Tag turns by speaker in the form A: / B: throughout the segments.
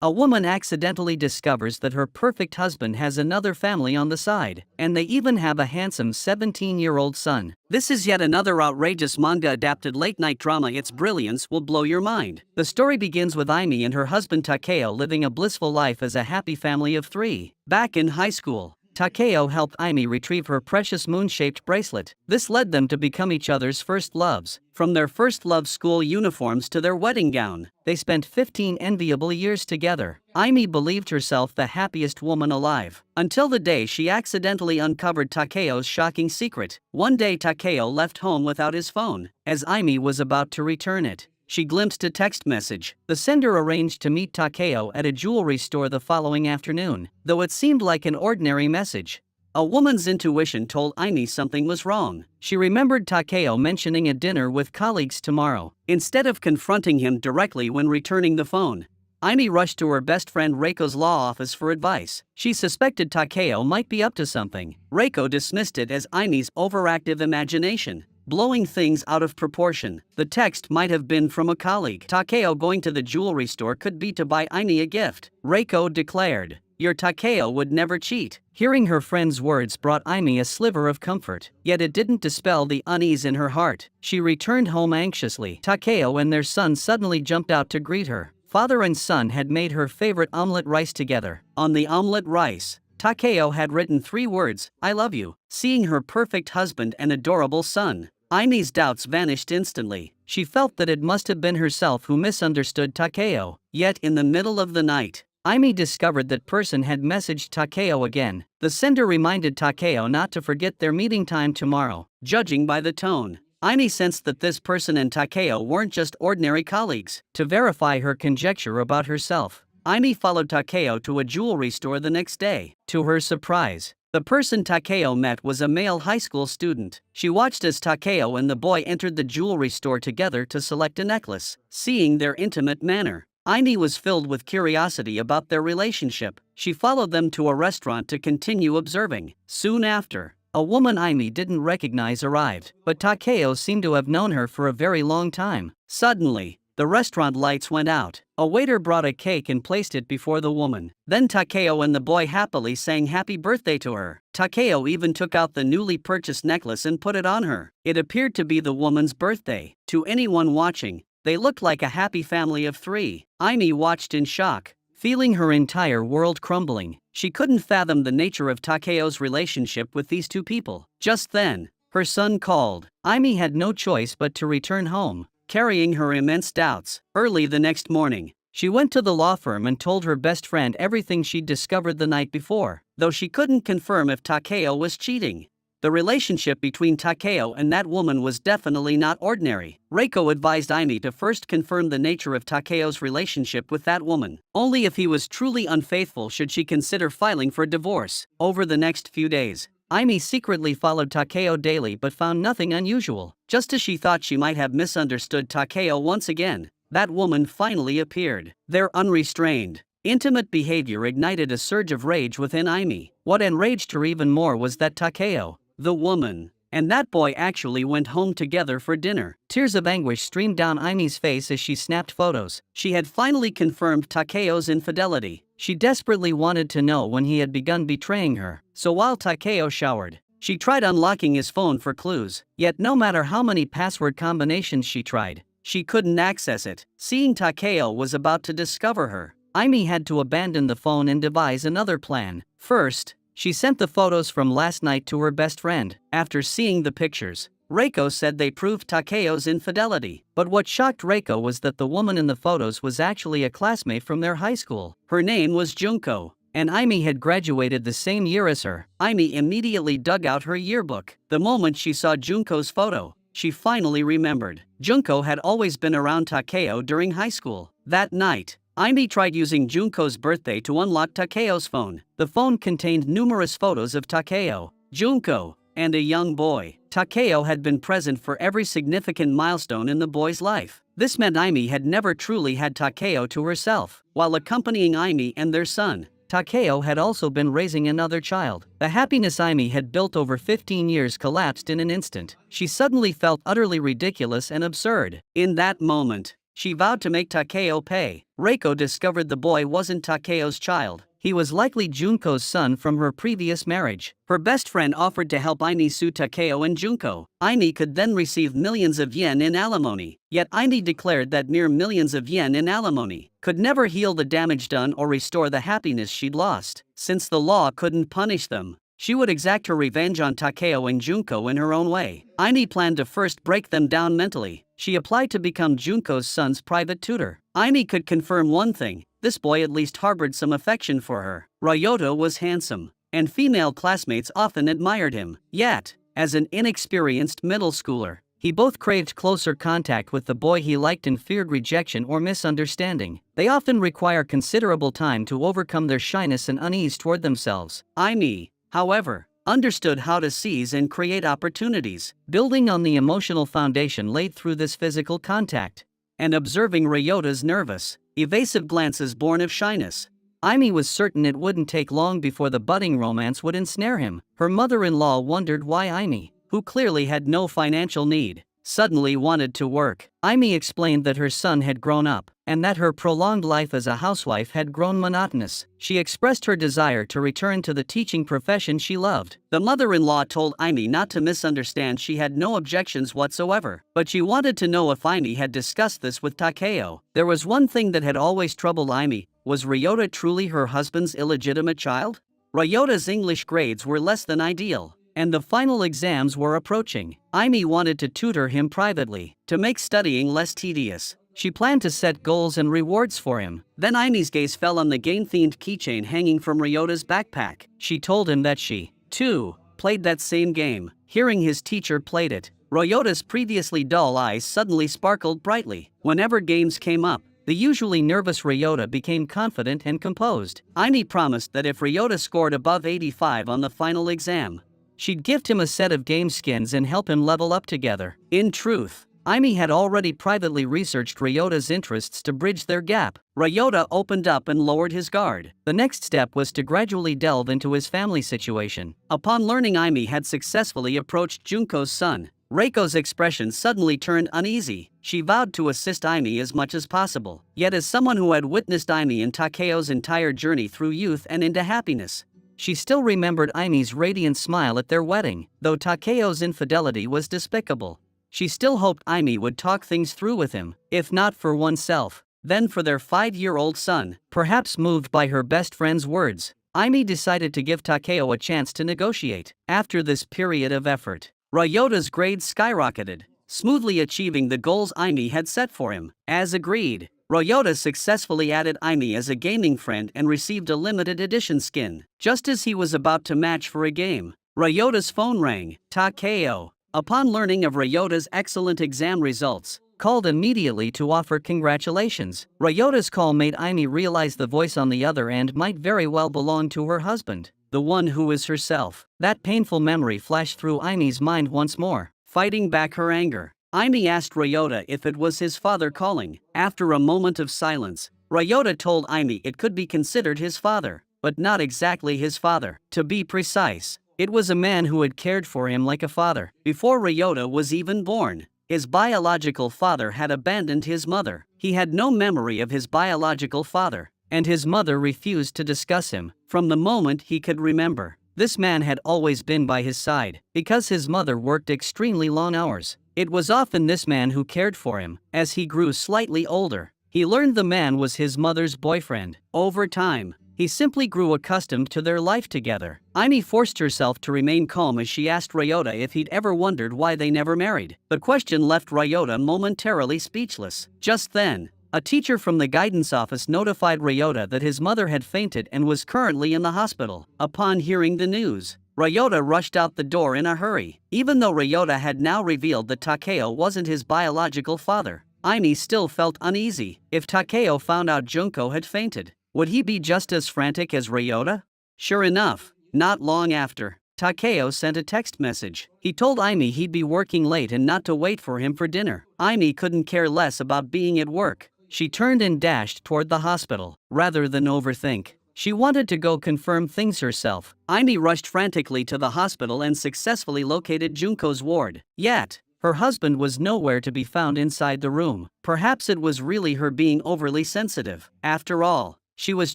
A: A woman accidentally discovers that her perfect husband has another family on the side, and they even have a handsome 17-year-old son. This is yet another outrageous manga-adapted late-night drama. Its brilliance will blow your mind. The story begins with Aimi and her husband Takeo living a blissful life as a happy family of three. Back in high school, Takeo helped Aimi retrieve her precious moon-shaped bracelet. This led them to become each other's first loves. From their first love school uniforms to their wedding gown, they spent 15 enviable years together. Aimi believed herself the happiest woman alive, until the day she accidentally uncovered Takeo's shocking secret. One day Takeo left home without his phone. As Aimi was about to return it, she glimpsed a text message. The sender arranged to meet Takeo at a jewelry store the following afternoon. Though it seemed like an ordinary message, a woman's intuition told Aimi something was wrong. She remembered Takeo mentioning a dinner with colleagues tomorrow. Instead of confronting him directly when returning the phone, Aimi rushed to her best friend Reiko's law office for advice. She suspected Takeo might be up to something. Reiko dismissed it as Aimi's overactive imagination, blowing things out of proportion. The text might have been from a colleague. Takeo going to the jewelry store could be to buy Aimi a gift. Reiko declared, "Your Takeo would never cheat." Hearing her friend's words brought Aimi a sliver of comfort, yet it didn't dispel the unease in her heart. She returned home anxiously. Takeo and their son suddenly jumped out to greet her. Father and son had made her favorite omelette rice together. On the omelette rice, Takeo had written 3 words, "I love you." Seeing her perfect husband and adorable son, Aimi's doubts vanished instantly. She felt that it must have been herself who misunderstood Takeo. Yet in the middle of the night, Aimi discovered that person had messaged Takeo again. The sender reminded Takeo not to forget their meeting time tomorrow. Judging by the tone, Aimi sensed that this person and Takeo weren't just ordinary colleagues. To verify her conjecture about herself, Aimi followed Takeo to a jewelry store the next day. To her surprise, the person Takeo met was a male high school student. She watched as Takeo and the boy entered the jewelry store together to select a necklace. Seeing their intimate manner, Aimi was filled with curiosity about their relationship. She followed them to a restaurant to continue observing. Soon after, a woman Aimi didn't recognize arrived, but Takeo seemed to have known her for a very long time. Suddenly, the restaurant lights went out. A waiter brought a cake and placed it before the woman. Then Takeo and the boy happily sang happy birthday to her. Takeo even took out the newly purchased necklace and put it on her. It appeared to be the woman's birthday. To anyone watching, they looked like a happy family of 3. Aimi watched in shock, feeling her entire world crumbling. She couldn't fathom the nature of Takeo's relationship with these 2 people. Just then, her son called. Aimi had no choice but to return home, carrying her immense doubts. Early the next morning, she went to the law firm and told her best friend everything she'd discovered the night before. Though she couldn't confirm if Takeo was cheating, the relationship between Takeo and that woman was definitely not ordinary. Reiko advised Aimi to first confirm the nature of Takeo's relationship with that woman. Only if he was truly unfaithful should she consider filing for divorce. Over the next few days, Aimi secretly followed Takeo daily but found nothing unusual. Just as she thought she might have misunderstood Takeo once again, that woman finally appeared. Their unrestrained, intimate behavior ignited a surge of rage within Aimi. What enraged her even more was that Takeo, the woman, and that boy actually went home together for dinner. Tears of anguish streamed down Aimi's face as she snapped photos. She had finally confirmed Takeo's infidelity. She desperately wanted to know when he had begun betraying her. So while Takeo showered, she tried unlocking his phone for clues. Yet no matter how many password combinations she tried, she couldn't access it. Seeing Takeo was about to discover her, Aimi had to abandon the phone and devise another plan. First, she sent the photos from last night to her best friend. After seeing the pictures, Reiko said they proved Takeo's infidelity. But what shocked Reiko was that the woman in the photos was actually a classmate from their high school. Her name was Junko, and Aimi had graduated the same year as her. Aimi immediately dug out her yearbook. The moment she saw Junko's photo, she finally remembered. Junko had always been around Takeo during high school. That night, Aimi tried using Junko's birthday to unlock Takeo's phone. The phone contained numerous photos of Takeo, Junko, and a young boy. Takeo had been present for every significant milestone in the boy's life. This meant Aimi had never truly had Takeo to herself. While accompanying Aimi and their son, Takeo had also been raising another child. The happiness Aimi had built over 15 years collapsed in an instant. She suddenly felt utterly ridiculous and absurd. In that moment, She vowed to make Takeo pay. Reiko discovered the boy wasn't Takeo's child. He was likely Junko's son from her previous marriage. Her best friend offered to help Aini sue Takeo and Junko. Aini could then receive millions of yen in alimony. Yet Aini declared that mere millions of yen in alimony could never heal the damage done or restore the happiness she'd lost. Since the law couldn't punish them, she would exact her revenge on Takeo and Junko in her own way. Aini planned to first break them down mentally. She applied to become Junko's son's private tutor. Aini could confirm one thing: this boy at least harbored some affection for her. Ryota was handsome, and female classmates often admired him. Yet, as an inexperienced middle schooler, he both craved closer contact with the boy he liked and feared rejection or misunderstanding. They often require considerable time to overcome their shyness and unease toward themselves. Aini, however, understood how to seize and create opportunities, building on the emotional foundation laid through this physical contact, and observing Ryota's nervous, evasive glances born of shyness. Aimi was certain it wouldn't take long before the budding romance would ensnare him. Her mother-in-law wondered why Aimi, who clearly had no financial need, suddenly wanted to work. Aimi explained that her son had grown up, and that her prolonged life as a housewife had grown monotonous. She expressed her desire to return to the teaching profession she loved. The mother-in-law told Aimi not to misunderstand. She had no objections whatsoever, but she wanted to know if Aimi had discussed this with Takeo. There was one thing that had always troubled Aimi: was Ryota truly her husband's illegitimate child? Ryota's English grades were less than ideal, and the final exams were approaching. Aimi wanted to tutor him privately, to make studying less tedious. She planned to set goals and rewards for him. Then Aimi's gaze fell on the game-themed keychain hanging from Ryota's backpack. She told him that she, too, played that same game. Hearing his teacher played it, Ryota's previously dull eyes suddenly sparkled brightly. Whenever games came up, the usually nervous Ryota became confident and composed. Aimi promised that if Ryota scored above 85 on the final exam, she'd gift him a set of game skins and help him level up together. In truth, Aimi had already privately researched Ryota's interests to bridge their gap. Ryota opened up and lowered his guard. The next step was to gradually delve into his family situation. Upon learning Aimi had successfully approached Junko's son, Reiko's expression suddenly turned uneasy. She vowed to assist Aimi as much as possible. Yet as someone who had witnessed Aimi and Takeo's entire journey through youth and into happiness, she still remembered Aimi's radiant smile at their wedding. Though Takeo's infidelity was despicable, she still hoped Aimi would talk things through with him, if not for oneself, then for their 5-year-old son. Perhaps moved by her best friend's words, Aimi decided to give Takeo a chance to negotiate. After this period of effort, Ryota's grades skyrocketed, smoothly achieving the goals Aimi had set for him. As agreed, Ryota successfully added Aimi as a gaming friend and received a limited edition skin. Just as he was about to match for a game, Ryota's phone rang. Takeo, upon learning of Ryota's excellent exam results, called immediately to offer congratulations. Ryota's call made Aimi realize the voice on the other end might very well belong to her husband, the one who is herself. That painful memory flashed through Aimi's mind once more. Fighting back her anger, Aimi asked Ryota if it was his father calling. After a moment of silence, Ryota told Aimi it could be considered his father, but not exactly his father. To be precise, it was a man who had cared for him like a father. Before Ryota was even born, his biological father had abandoned his mother. He had no memory of his biological father, and his mother refused to discuss him. From the moment he could remember, this man had always been by his side. Because his mother worked extremely long hours, it was often this man who cared for him. As he grew slightly older, he learned the man was his mother's boyfriend. Over time, he simply grew accustomed to their life together. Aimi forced herself to remain calm as she asked Ryota if he'd ever wondered why they never married. The question left Ryota momentarily speechless. Just then, a teacher from the guidance office notified Ryota that his mother had fainted and was currently in the hospital. Upon hearing the news, Ryota rushed out the door in a hurry. Even though Ryota had now revealed that Takeo wasn't his biological father, Aimi still felt uneasy. If Takeo found out Junko had fainted, would he be just as frantic as Ryota? Sure enough, not long after, Takeo sent a text message. He told Aimi he'd be working late and not to wait for him for dinner. Aimi couldn't care less about being at work. She turned and dashed toward the hospital. Rather than overthink, she wanted to go confirm things herself. Aimi rushed frantically to the hospital and successfully located Junko's ward. Yet, Her husband was nowhere to be found inside the room. Perhaps it was really her being overly sensitive. After all, she was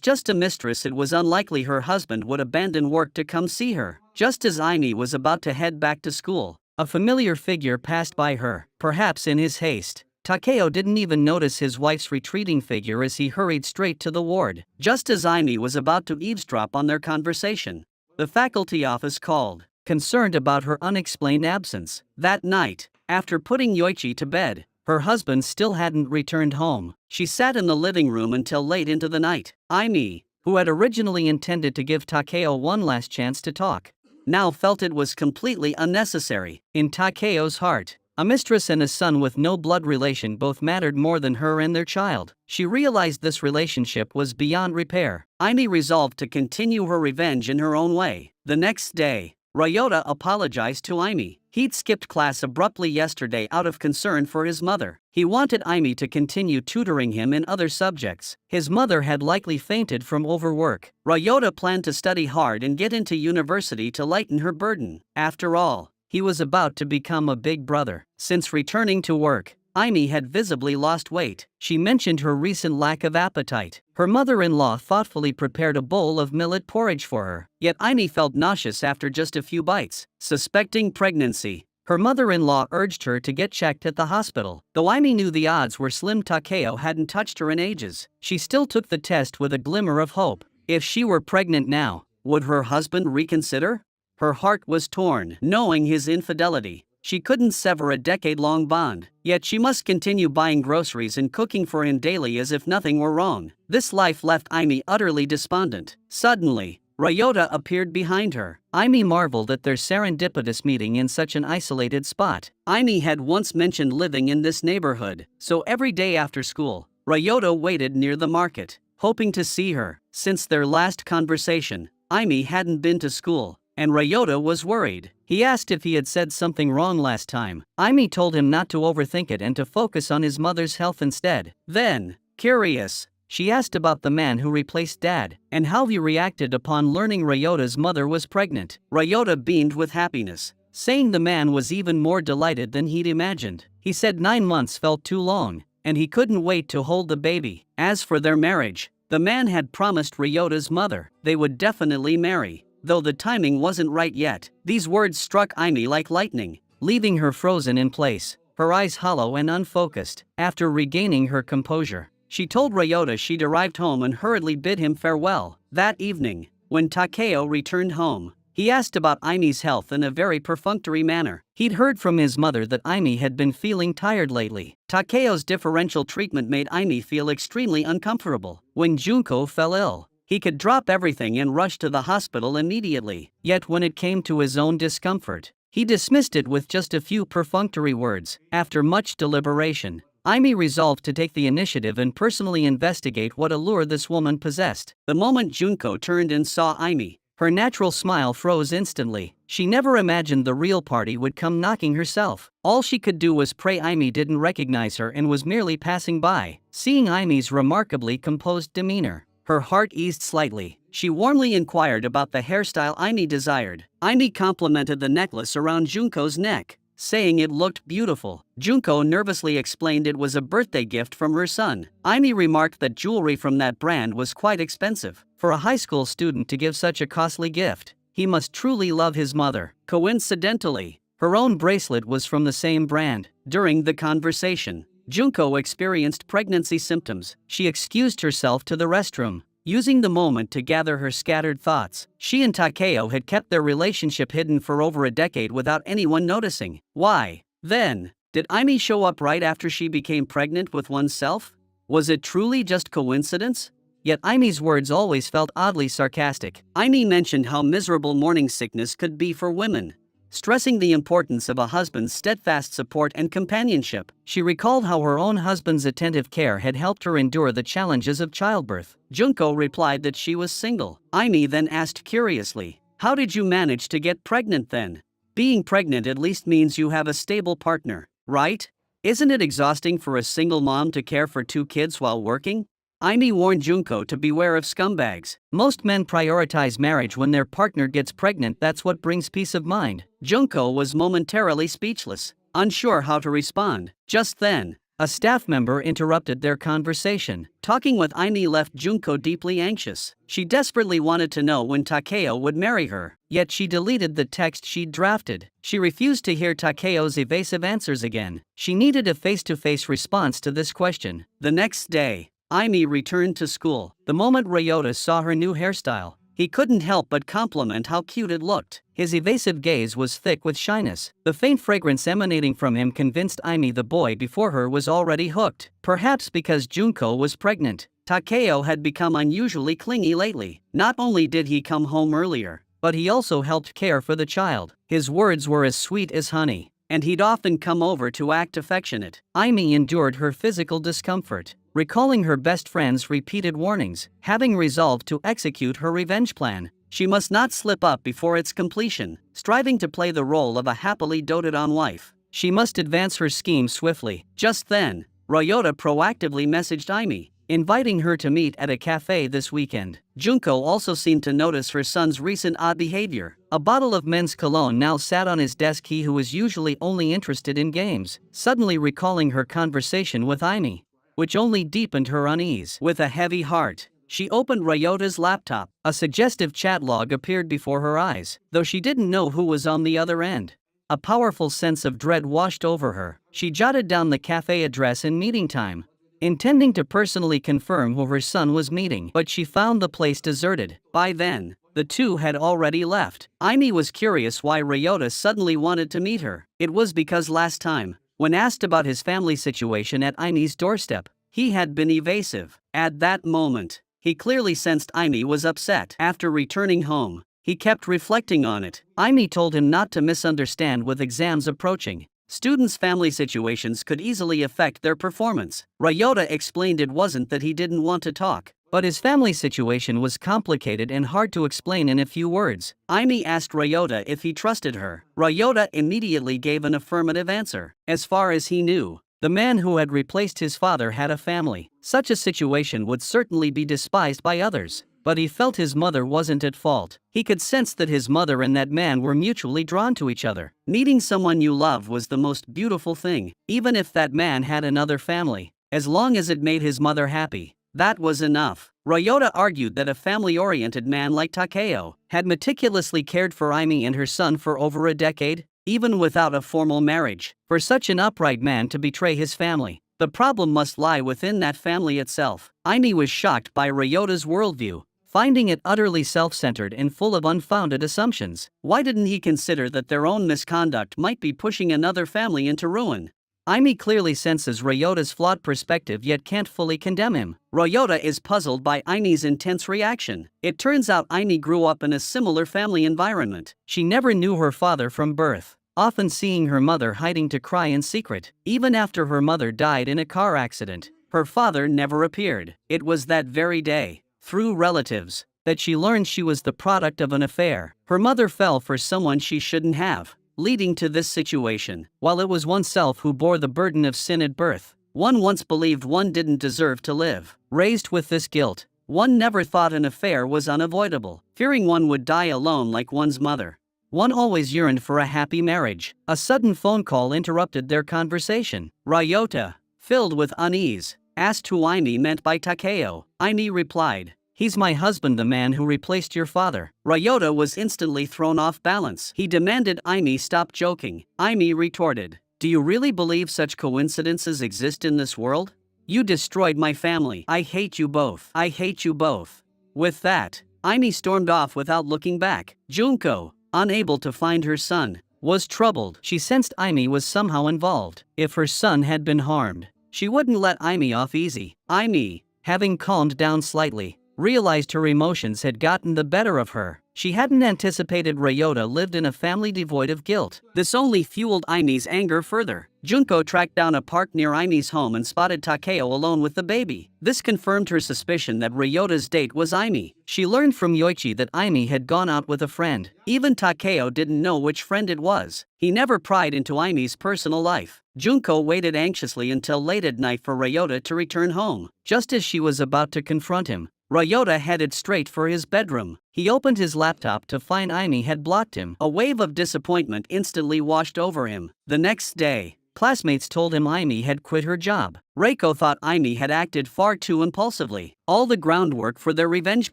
A: just a mistress. It was unlikely her husband would abandon work to come see her. Just as Aimee was about to head back to school, a familiar figure passed by her. Perhaps in his haste, Takeo didn't even notice his wife's retreating figure as he hurried straight to the ward. Just as Aimee was about to eavesdrop on their conversation, the faculty office called, concerned about her unexplained absence. That night, after putting Yoichi to bed, her husband still hadn't returned home. She sat in the living room until late into the night. Aimee, who had originally intended to give Takeo one last chance to talk, now felt it was completely unnecessary. In Takeo's heart, a mistress and a son with no blood relation both mattered more than her and their child. She realized this relationship was beyond repair. Aimee resolved to continue her revenge in her own way. The next day, Ryota apologized to Aimee. He'd skipped class abruptly yesterday out of concern for his mother. He wanted Aimee to continue tutoring him in other subjects. His mother had likely fainted from overwork. Ryota planned to study hard and get into university to lighten her burden. After all, he was about to become a big brother. Since returning to work, Aimee had visibly lost weight. She mentioned her recent lack of appetite. Her mother-in-law thoughtfully prepared a bowl of millet porridge for her. Yet Aimee felt nauseous after just a few bites. Suspecting pregnancy, her mother-in-law urged her to get checked at the hospital. Though Aimee knew the odds were slim, Takeo hadn't touched her in ages. She still took the test with a glimmer of hope. If she were pregnant now, would her husband reconsider? Her heart was torn, knowing his infidelity. She couldn't sever a decade-long bond, yet she must continue buying groceries and cooking for him daily as if nothing were wrong. This life left Aimee utterly despondent. Suddenly, Ryota appeared behind her. Aimee marveled at their serendipitous meeting in such an isolated spot. Aimee had once mentioned living in this neighborhood, so every day after school, Ryota waited near the market, hoping to see her. Since their last conversation, Aimee hadn't been to school, and Ryota was worried. He asked if he had said something wrong last time. Aimee told him not to overthink it and to focus on his mother's health instead. Then, curious, she asked about the man who replaced Dad, and how he reacted upon learning Ryota's mother was pregnant. Ryota beamed with happiness, saying the man was even more delighted than he'd imagined. He said 9 months felt too long, and he couldn't wait to hold the baby. As for their marriage, the man had promised Ryota's mother they would definitely marry, though the timing wasn't right yet. These words struck Aimee like lightning, leaving her frozen in place, her eyes hollow and unfocused. After regaining her composure, she told Ryota she'd arrived home and hurriedly bid him farewell. That evening, when Takeo returned home, he asked about Aimee's health in a very perfunctory manner. He'd heard from his mother that Aimee had been feeling tired lately. Takeo's differential treatment made Aimee feel extremely uncomfortable. When Junko fell ill, he could drop everything and rush to the hospital immediately. Yet when it came to his own discomfort, he dismissed it with just a few perfunctory words. After much deliberation, Aimee resolved to take the initiative and personally investigate what allure this woman possessed. The moment Junko turned and saw Aimee, her natural smile froze instantly. She never imagined the real party would come knocking herself. All she could do was pray Aimee didn't recognize her and was merely passing by. Seeing Aimee's remarkably composed demeanor, her heart eased slightly. She warmly inquired about the hairstyle Aimee desired. Aimee complimented the necklace around Junko's neck, saying it looked beautiful. Junko nervously explained it was a birthday gift from her son. Aimee remarked that jewelry from that brand was quite expensive. For a high school student to give such a costly gift, he must truly love his mother. Coincidentally, her own bracelet was from the same brand. During the conversation, Junko experienced pregnancy symptoms. She excused herself to the restroom, using the moment to gather her scattered thoughts. She and Takeo had kept their relationship hidden for over a decade without anyone noticing. Why, then, did Aimee show up right after she became pregnant with oneself? Was it truly just coincidence? Yet Aimee's words always felt oddly sarcastic. Aimee mentioned how miserable morning sickness could be for women, stressing the importance of a husband's steadfast support and companionship. She recalled how her own husband's attentive care had helped her endure the challenges of childbirth. Junko replied that she was single. Aimee then asked curiously, "How did you manage to get pregnant then? Being pregnant at least means you have a stable partner, right? Isn't it exhausting for a single mom to care for 2 kids while working?" Aimee warned Junko to beware of scumbags. Most men prioritize marriage when their partner gets pregnant. That's what brings peace of mind. Junko was momentarily speechless. unsure how to respond. Just then, a staff member interrupted their conversation. Talking with Aimee left Junko deeply anxious. She desperately wanted to know when Takeo would marry her, yet she deleted the text she'd drafted. She refused to hear Takeo's evasive answers again. She needed a face-to-face response to this question. The next day, Aimee returned to school. The moment Ryota saw her new hairstyle, he couldn't help but compliment how cute it looked. His evasive gaze was thick with shyness. The faint fragrance emanating from him convinced Aimee the boy before her was already hooked. Perhaps because Junko was pregnant, Takeo had become unusually clingy lately. Not only did he come home earlier, but he also helped care for the child. His words were as sweet as honey, and he'd often come over to act affectionate. Aimee endured her physical discomfort, recalling her best friend's repeated warnings. Having resolved to execute her revenge plan, she must not slip up before its completion. Striving to play the role of a happily doted-on wife, she must advance her scheme swiftly. Just then, Ryota proactively messaged Aimee, inviting her to meet at a cafe this weekend. Junko also seemed to notice her son's recent odd behavior. A bottle of men's cologne now sat on his desk. He, who was usually only interested in games, suddenly recalling her conversation with Aimee, which only deepened her unease. With a heavy heart, she opened Ryota's laptop. A suggestive chat log appeared before her eyes, though she didn't know who was on the other end. A powerful sense of dread washed over her. She jotted down the cafe address and meeting time, intending to personally confirm who her son was meeting, but she found the place deserted. By then, the two had already left. Aimee was curious why Ryota suddenly wanted to meet her. It was because last time, when asked about his family situation at Aimee's doorstep, he had been evasive. At that moment, he clearly sensed Aimee was upset. After returning home, he kept reflecting on it. Aimee told him not to misunderstand. With exams approaching, students' family situations could easily affect their performance. Ryota explained it wasn't that he didn't want to talk, but his family situation was complicated and hard to explain in a few words. Aimee asked Ryota if he trusted her. Ryota immediately gave an affirmative answer. As far as he knew, the man who had replaced his father had a family. Such a situation would certainly be despised by others, but he felt his mother wasn't at fault. He could sense that his mother and that man were mutually drawn to each other. Meeting someone you love was the most beautiful thing, even if that man had another family. As long as it made his mother happy, that was enough. Ryota argued that a family-oriented man like Takeo had meticulously cared for Aimee and her son for over a decade, even without a formal marriage. For such an upright man to betray his family, the problem must lie within that family itself. Aimee was shocked by Ryota's worldview, finding it utterly self-centered and full of unfounded assumptions. Why didn't he consider that their own misconduct might be pushing another family into ruin? Aimee clearly senses Ryota's flawed perspective yet can't fully condemn him. Ryota is puzzled by Aimee's intense reaction. It turns out Aimee grew up in a similar family environment. She never knew her father from birth, often seeing her mother hiding to cry in secret. Even after her mother died in a car accident, her father never appeared. It was that very day, through relatives, that she learned she was the product of an affair. Her mother fell for someone she shouldn't have, leading to this situation. While it was oneself who bore the burden of sin at birth, one once believed one didn't deserve to live. Raised with this guilt, one never thought an affair was unavoidable. Fearing one would die alone like one's mother, one always yearned for a happy marriage. A sudden phone call interrupted their conversation. Ryota, filled with unease, asked who Aimee meant by Takeo. Aimee replied, "He's my husband, the man who replaced your father." Ryota was instantly thrown off balance. He demanded Aimee stop joking. Aimee retorted, "Do you really believe such coincidences exist in this world? You destroyed my family. I hate you both. I hate you both." With that, Aimee stormed off without looking back. Junko, unable to find her son, was troubled. She sensed Aimee was somehow involved. If her son had been harmed, she wouldn't let Aimee off easy. Aimee, having calmed down slightly, realized her emotions had gotten the better of her. She hadn't anticipated Ryota lived in a family devoid of guilt. This only fueled Aimee's anger further. Junko tracked down a park near Aimee's home and spotted Takeo alone with the baby. This confirmed her suspicion that Ryota's date was Aimee. She learned from Yoichi that Aimee had gone out with a friend. Even Takeo didn't know which friend it was. He never pried into Aimee's personal life. Junko waited anxiously until late at night for Ryota to return home. Just as she was about to confront him, Ryota headed straight for his bedroom. He opened his laptop to find Aimi had blocked him. A wave of disappointment instantly washed over him. The next day, classmates told him Aimi had quit her job. Reiko thought Aimi had acted far too impulsively. All the groundwork for their revenge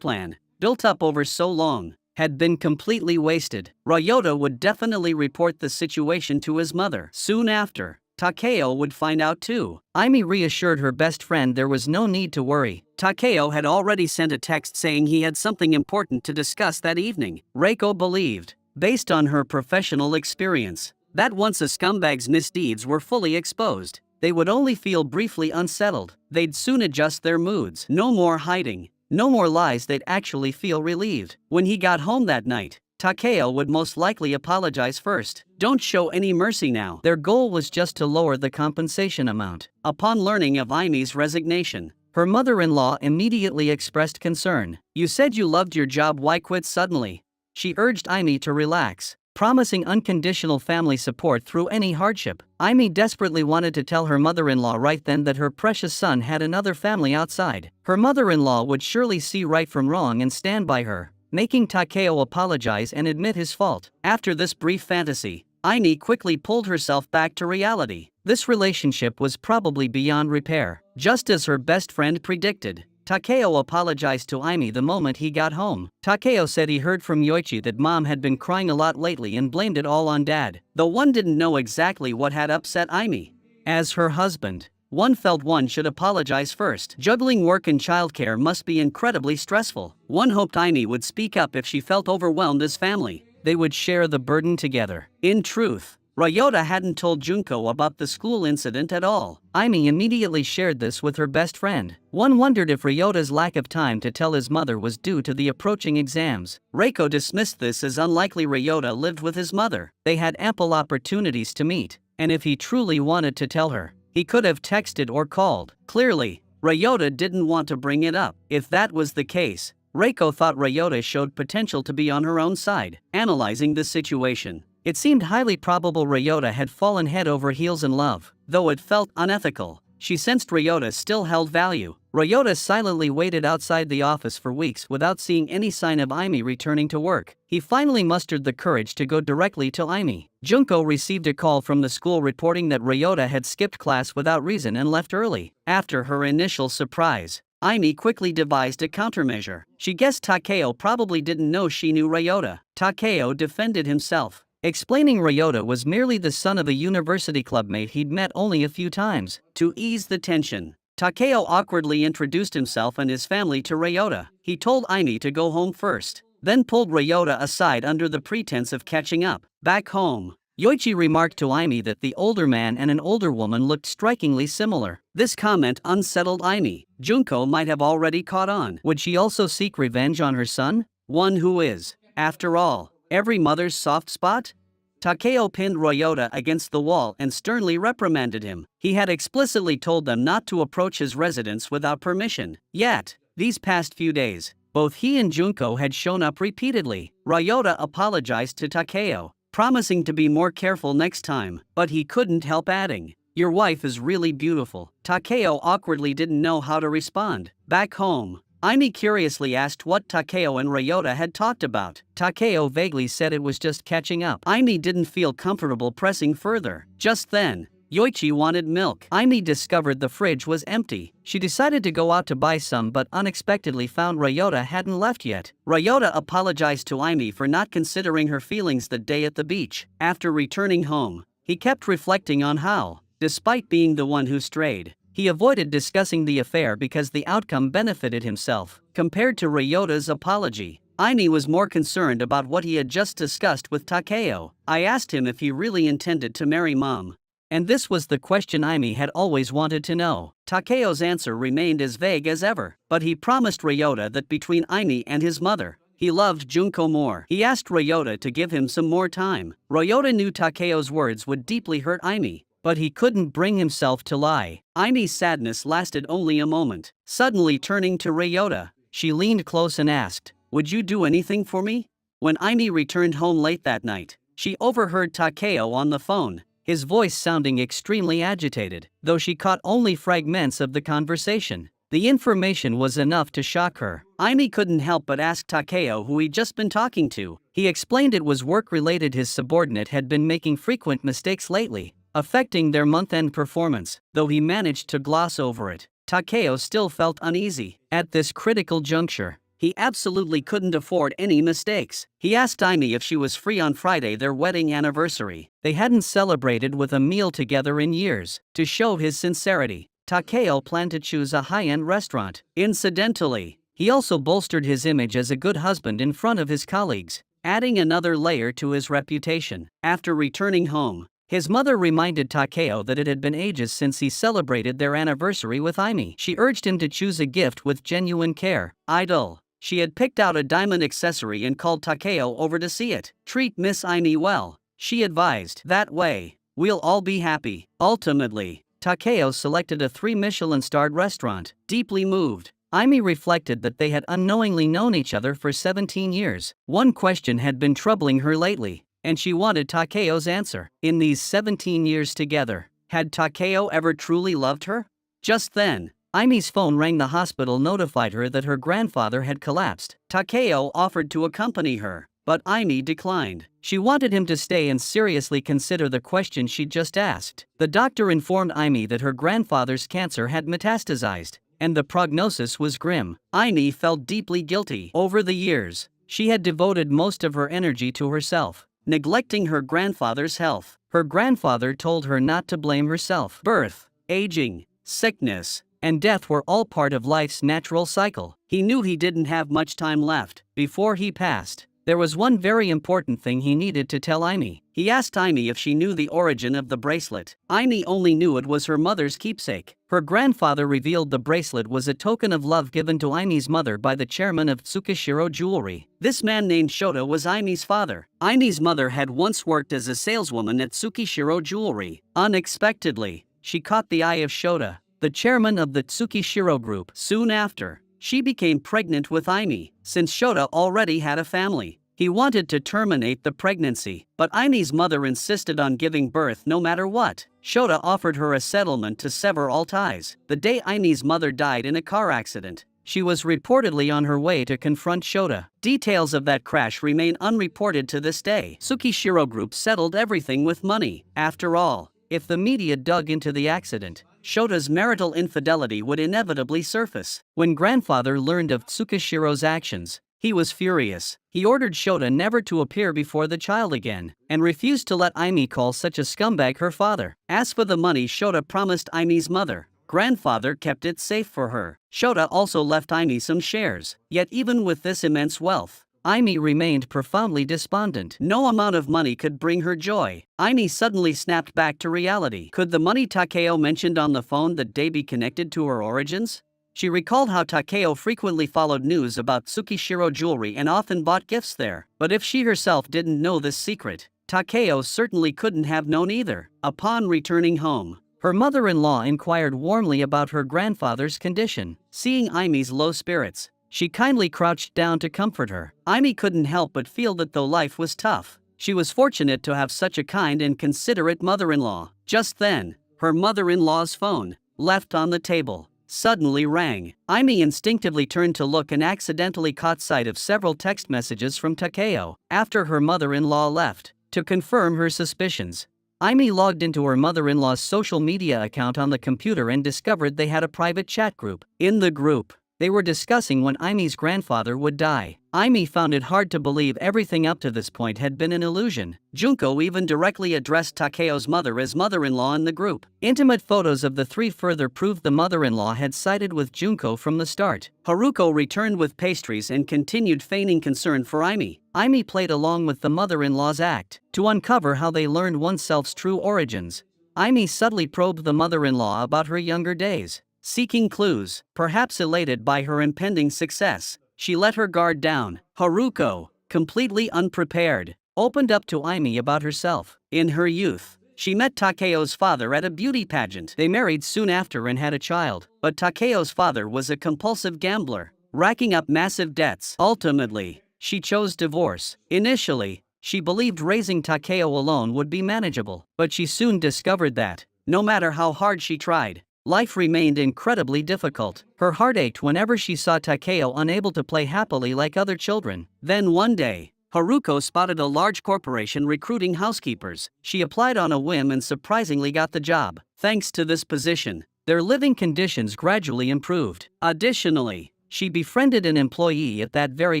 A: plan, built up over so long, had been completely wasted. Ryota would definitely report the situation to his mother. Soon after, Takeo would find out too. Aimi reassured her best friend there was no need to worry. Takeo had already sent a text saying he had something important to discuss that evening. Reiko believed, based on her professional experience, that once a scumbag's misdeeds were fully exposed, they would only feel briefly unsettled. They'd soon adjust their moods. No more hiding, no more lies, they'd actually feel relieved. When he got home that night, Takeo would most likely apologize first. Don't show any mercy now. Their goal was just to lower the compensation amount. Upon learning of Aimi's resignation, her mother-in-law immediately expressed concern. You said you loved your job, why quit suddenly? She urged Aimi to relax, promising unconditional family support through any hardship. Aimi desperately wanted to tell her mother-in-law right then that her precious son had another family outside. Her mother-in-law would surely see right from wrong and stand by her, making Takeo apologize and admit his fault. After this brief fantasy, Aimi quickly pulled herself back to reality. This relationship was probably beyond repair. Just as her best friend predicted, Takeo apologized to Aimi the moment he got home. Takeo said he heard from Yoichi that mom had been crying a lot lately and blamed it all on dad, though one didn't know exactly what had upset Aimi. As her husband, one felt one should apologize first. Juggling work and childcare must be incredibly stressful. One hoped Aimi would speak up if she felt overwhelmed as family. They would share the burden together. In truth, Ryota hadn't told Junko about the school incident at all. Aimi immediately shared this with her best friend. One wondered if Ryota's lack of time to tell his mother was due to the approaching exams. Reiko dismissed this as unlikely. Ryota lived with his mother. They had ample opportunities to meet, and if he truly wanted to tell her, he could have texted or called. Clearly, Ryota didn't want to bring it up. If that was the case, Reiko thought Ryota showed potential to be on her own side. Analyzing the situation, it seemed highly probable Ryota had fallen head over heels in love. Though it felt unethical, she sensed Ryota still held value. Ryota silently waited outside the office for weeks without seeing any sign of Aimi returning to work. He finally mustered the courage to go directly to Aimi. Junko received a call from the school reporting that Ryota had skipped class without reason and left early. After her initial surprise, Aimi quickly devised a countermeasure. She guessed Takeo probably didn't know she knew Ryota. Takeo defended himself, explaining Ryota was merely the son of a university clubmate he'd met only a few times. To ease the tension, Takeo awkwardly introduced himself and his family to Ryota. He told Aimi to go home first, then pulled Ryota aside under the pretense of catching up. Back home, Yoichi remarked to Aimi that the older man and an older woman looked strikingly similar. This comment unsettled Aimi. Junko might have already caught on. Would she also seek revenge on her son? One who is, after all, every mother's soft spot? Takeo pinned Ryota against the wall and sternly reprimanded him. He had explicitly told them not to approach his residence without permission. Yet, these past few days, both he and Junko had shown up repeatedly. Ryota apologized to Takeo, promising to be more careful next time, but he couldn't help adding, "Your wife is really beautiful." Takeo awkwardly didn't know how to respond. Back home, Aimi curiously asked what Takeo and Ryota had talked about. Takeo vaguely said it was just catching up. Aimi didn't feel comfortable pressing further. Just then, Yoichi wanted milk. Aimi discovered the fridge was empty. She decided to go out to buy some but unexpectedly found Ryota hadn't left yet. Ryota apologized to Aimi for not considering her feelings that day at the beach. After returning home, he kept reflecting on how, despite being the one who strayed, he avoided discussing the affair because the outcome benefited himself. Compared to Ryota's apology, Aimi was more concerned about what he had just discussed with Takeo. I asked him if he really intended to marry mom. And this was the question Aimi had always wanted to know. Takeo's answer remained as vague as ever, but he promised Ryota that between Aimi and his mother, he loved Junko more. He asked Ryota to give him some more time. Ryota knew Takeo's words would deeply hurt Aimi, but he couldn't bring himself to lie. Aimi's sadness lasted only a moment. Suddenly turning to Ryota, she leaned close and asked, "Would you do anything for me?" When Aimi returned home late that night, she overheard Takeo on the phone, his voice sounding extremely agitated. Though she caught only fragments of the conversation, The information was enough to shock her. Aimi couldn't help but ask Takeo who he'd just been talking to. He explained it was work-related. His subordinate had been making frequent mistakes lately, affecting their month-end performance. Though he managed to gloss over it, Takeo still felt uneasy. At this critical juncture, he absolutely couldn't afford any mistakes. He asked Aimi if she was free on Friday, their wedding anniversary. They hadn't celebrated with a meal together in years. To show his sincerity, Takeo planned to choose a high-end restaurant. Incidentally, he also bolstered his image as a good husband in front of his colleagues, adding another layer to his reputation. After returning home, his mother reminded Takeo that it had been ages since he celebrated their anniversary with Aimi. She urged him to choose a gift with genuine care. Idle. She had picked out a diamond accessory and called Takeo over to see it. Treat Miss Aimi well, she advised. That way, we'll all be happy. Ultimately, Takeo selected a 3-Michelin-starred restaurant. Deeply moved, Aimi reflected that they had unknowingly known each other for 17 years. One question had been troubling her lately, and she wanted Takeo's answer. In these 17 years together, had Takeo ever truly loved her? Just then, Aimi's phone rang. The hospital notified her that her grandfather had collapsed. Takeo offered to accompany her, but Aimi declined. She wanted him to stay and seriously consider the question she'd just asked. The doctor informed Aimi that her grandfather's cancer had metastasized, and the prognosis was grim. Aimi felt deeply guilty. Over the years, she had devoted most of her energy to herself, neglecting her grandfather's health. Her grandfather told her not to blame herself. Birth, aging, sickness, and death were all part of life's natural cycle. He knew he didn't have much time left. Before he passed, there was one very important thing he needed to tell Aimi. He asked Aimi if she knew the origin of the bracelet. Aimi only knew it was her mother's keepsake. Her grandfather revealed the bracelet was a token of love given to Aimi's mother by the chairman of Tsukishiro Jewelry. This man named Shota was Aimi's father. Aimi's mother had once worked as a saleswoman at Tsukishiro Jewelry. Unexpectedly, she caught the eye of Shota, the chairman of the Tsukishiro Group. Soon after, she became pregnant with Aimi. Since Shota already had a family, he wanted to terminate the pregnancy, but Aimi's mother insisted on giving birth no matter what. Shota offered her a settlement to sever all ties. The day Aimi's mother died in a car accident, she was reportedly on her way to confront Shota. Details of that crash remain unreported to this day. Tsukishiro Group settled everything with money. After all, if the media dug into the accident, Shota's marital infidelity would inevitably surface. When grandfather learned of Tsukishiro's actions, he was furious. He ordered Shota never to appear before the child again, and refused to let Aimi call such a scumbag her father. As for the money Shota promised Aimi's mother, grandfather kept it safe for her. Shota also left Aimi some shares. Yet even with this immense wealth, Aimi remained profoundly despondent. No amount of money could bring her joy. Aimi suddenly snapped back to reality. Could the money Takeo mentioned on the phone that day be connected to her origins? She recalled how Takeo frequently followed news about Tsukishiro Jewelry and often bought gifts there. But if she herself didn't know this secret, Takeo certainly couldn't have known either. Upon returning home, her mother-in-law inquired warmly about her grandfather's condition. Seeing Aimi's low spirits, she kindly crouched down to comfort her. Aimi couldn't help but feel that though life was tough, she was fortunate to have such a kind and considerate mother-in-law. Just then, her mother-in-law's phone, left on the table, suddenly rang. Aimi instinctively turned to look and accidentally caught sight of several text messages from Takeo. After her mother-in-law left, to confirm her suspicions, Aimi logged into her mother-in-law's social media account on the computer and discovered they had a private chat group. In the group, they were discussing when Aimi's grandfather would die. Aimi found it hard to believe everything up to this point had been an illusion. Junko even directly addressed Takeo's mother as mother-in-law in the group. Intimate photos of the three further proved the mother-in-law had sided with Junko from the start. Haruko returned with pastries and continued feigning concern for Aimi. Aimi played along with the mother-in-law's act. To uncover how they learned oneself's true origins, Aimi subtly probed the mother-in-law about her younger days. Seeking clues, perhaps elated by her impending success, she let her guard down. Haruko, completely unprepared, opened up to Aimi about herself. In her youth, she met Takeo's father at a beauty pageant. They married soon after and had a child, but Takeo's father was a compulsive gambler, racking up massive debts. Ultimately, she chose divorce. Initially, she believed raising Takeo alone would be manageable, but she soon discovered that, no matter how hard she tried, life remained incredibly difficult. Her heart ached whenever she saw Takeo unable to play happily like other children. Then one day, Haruko spotted a large corporation recruiting housekeepers. She applied on a whim and surprisingly got the job. Thanks to this position, their living conditions gradually improved. Additionally, she befriended an employee at that very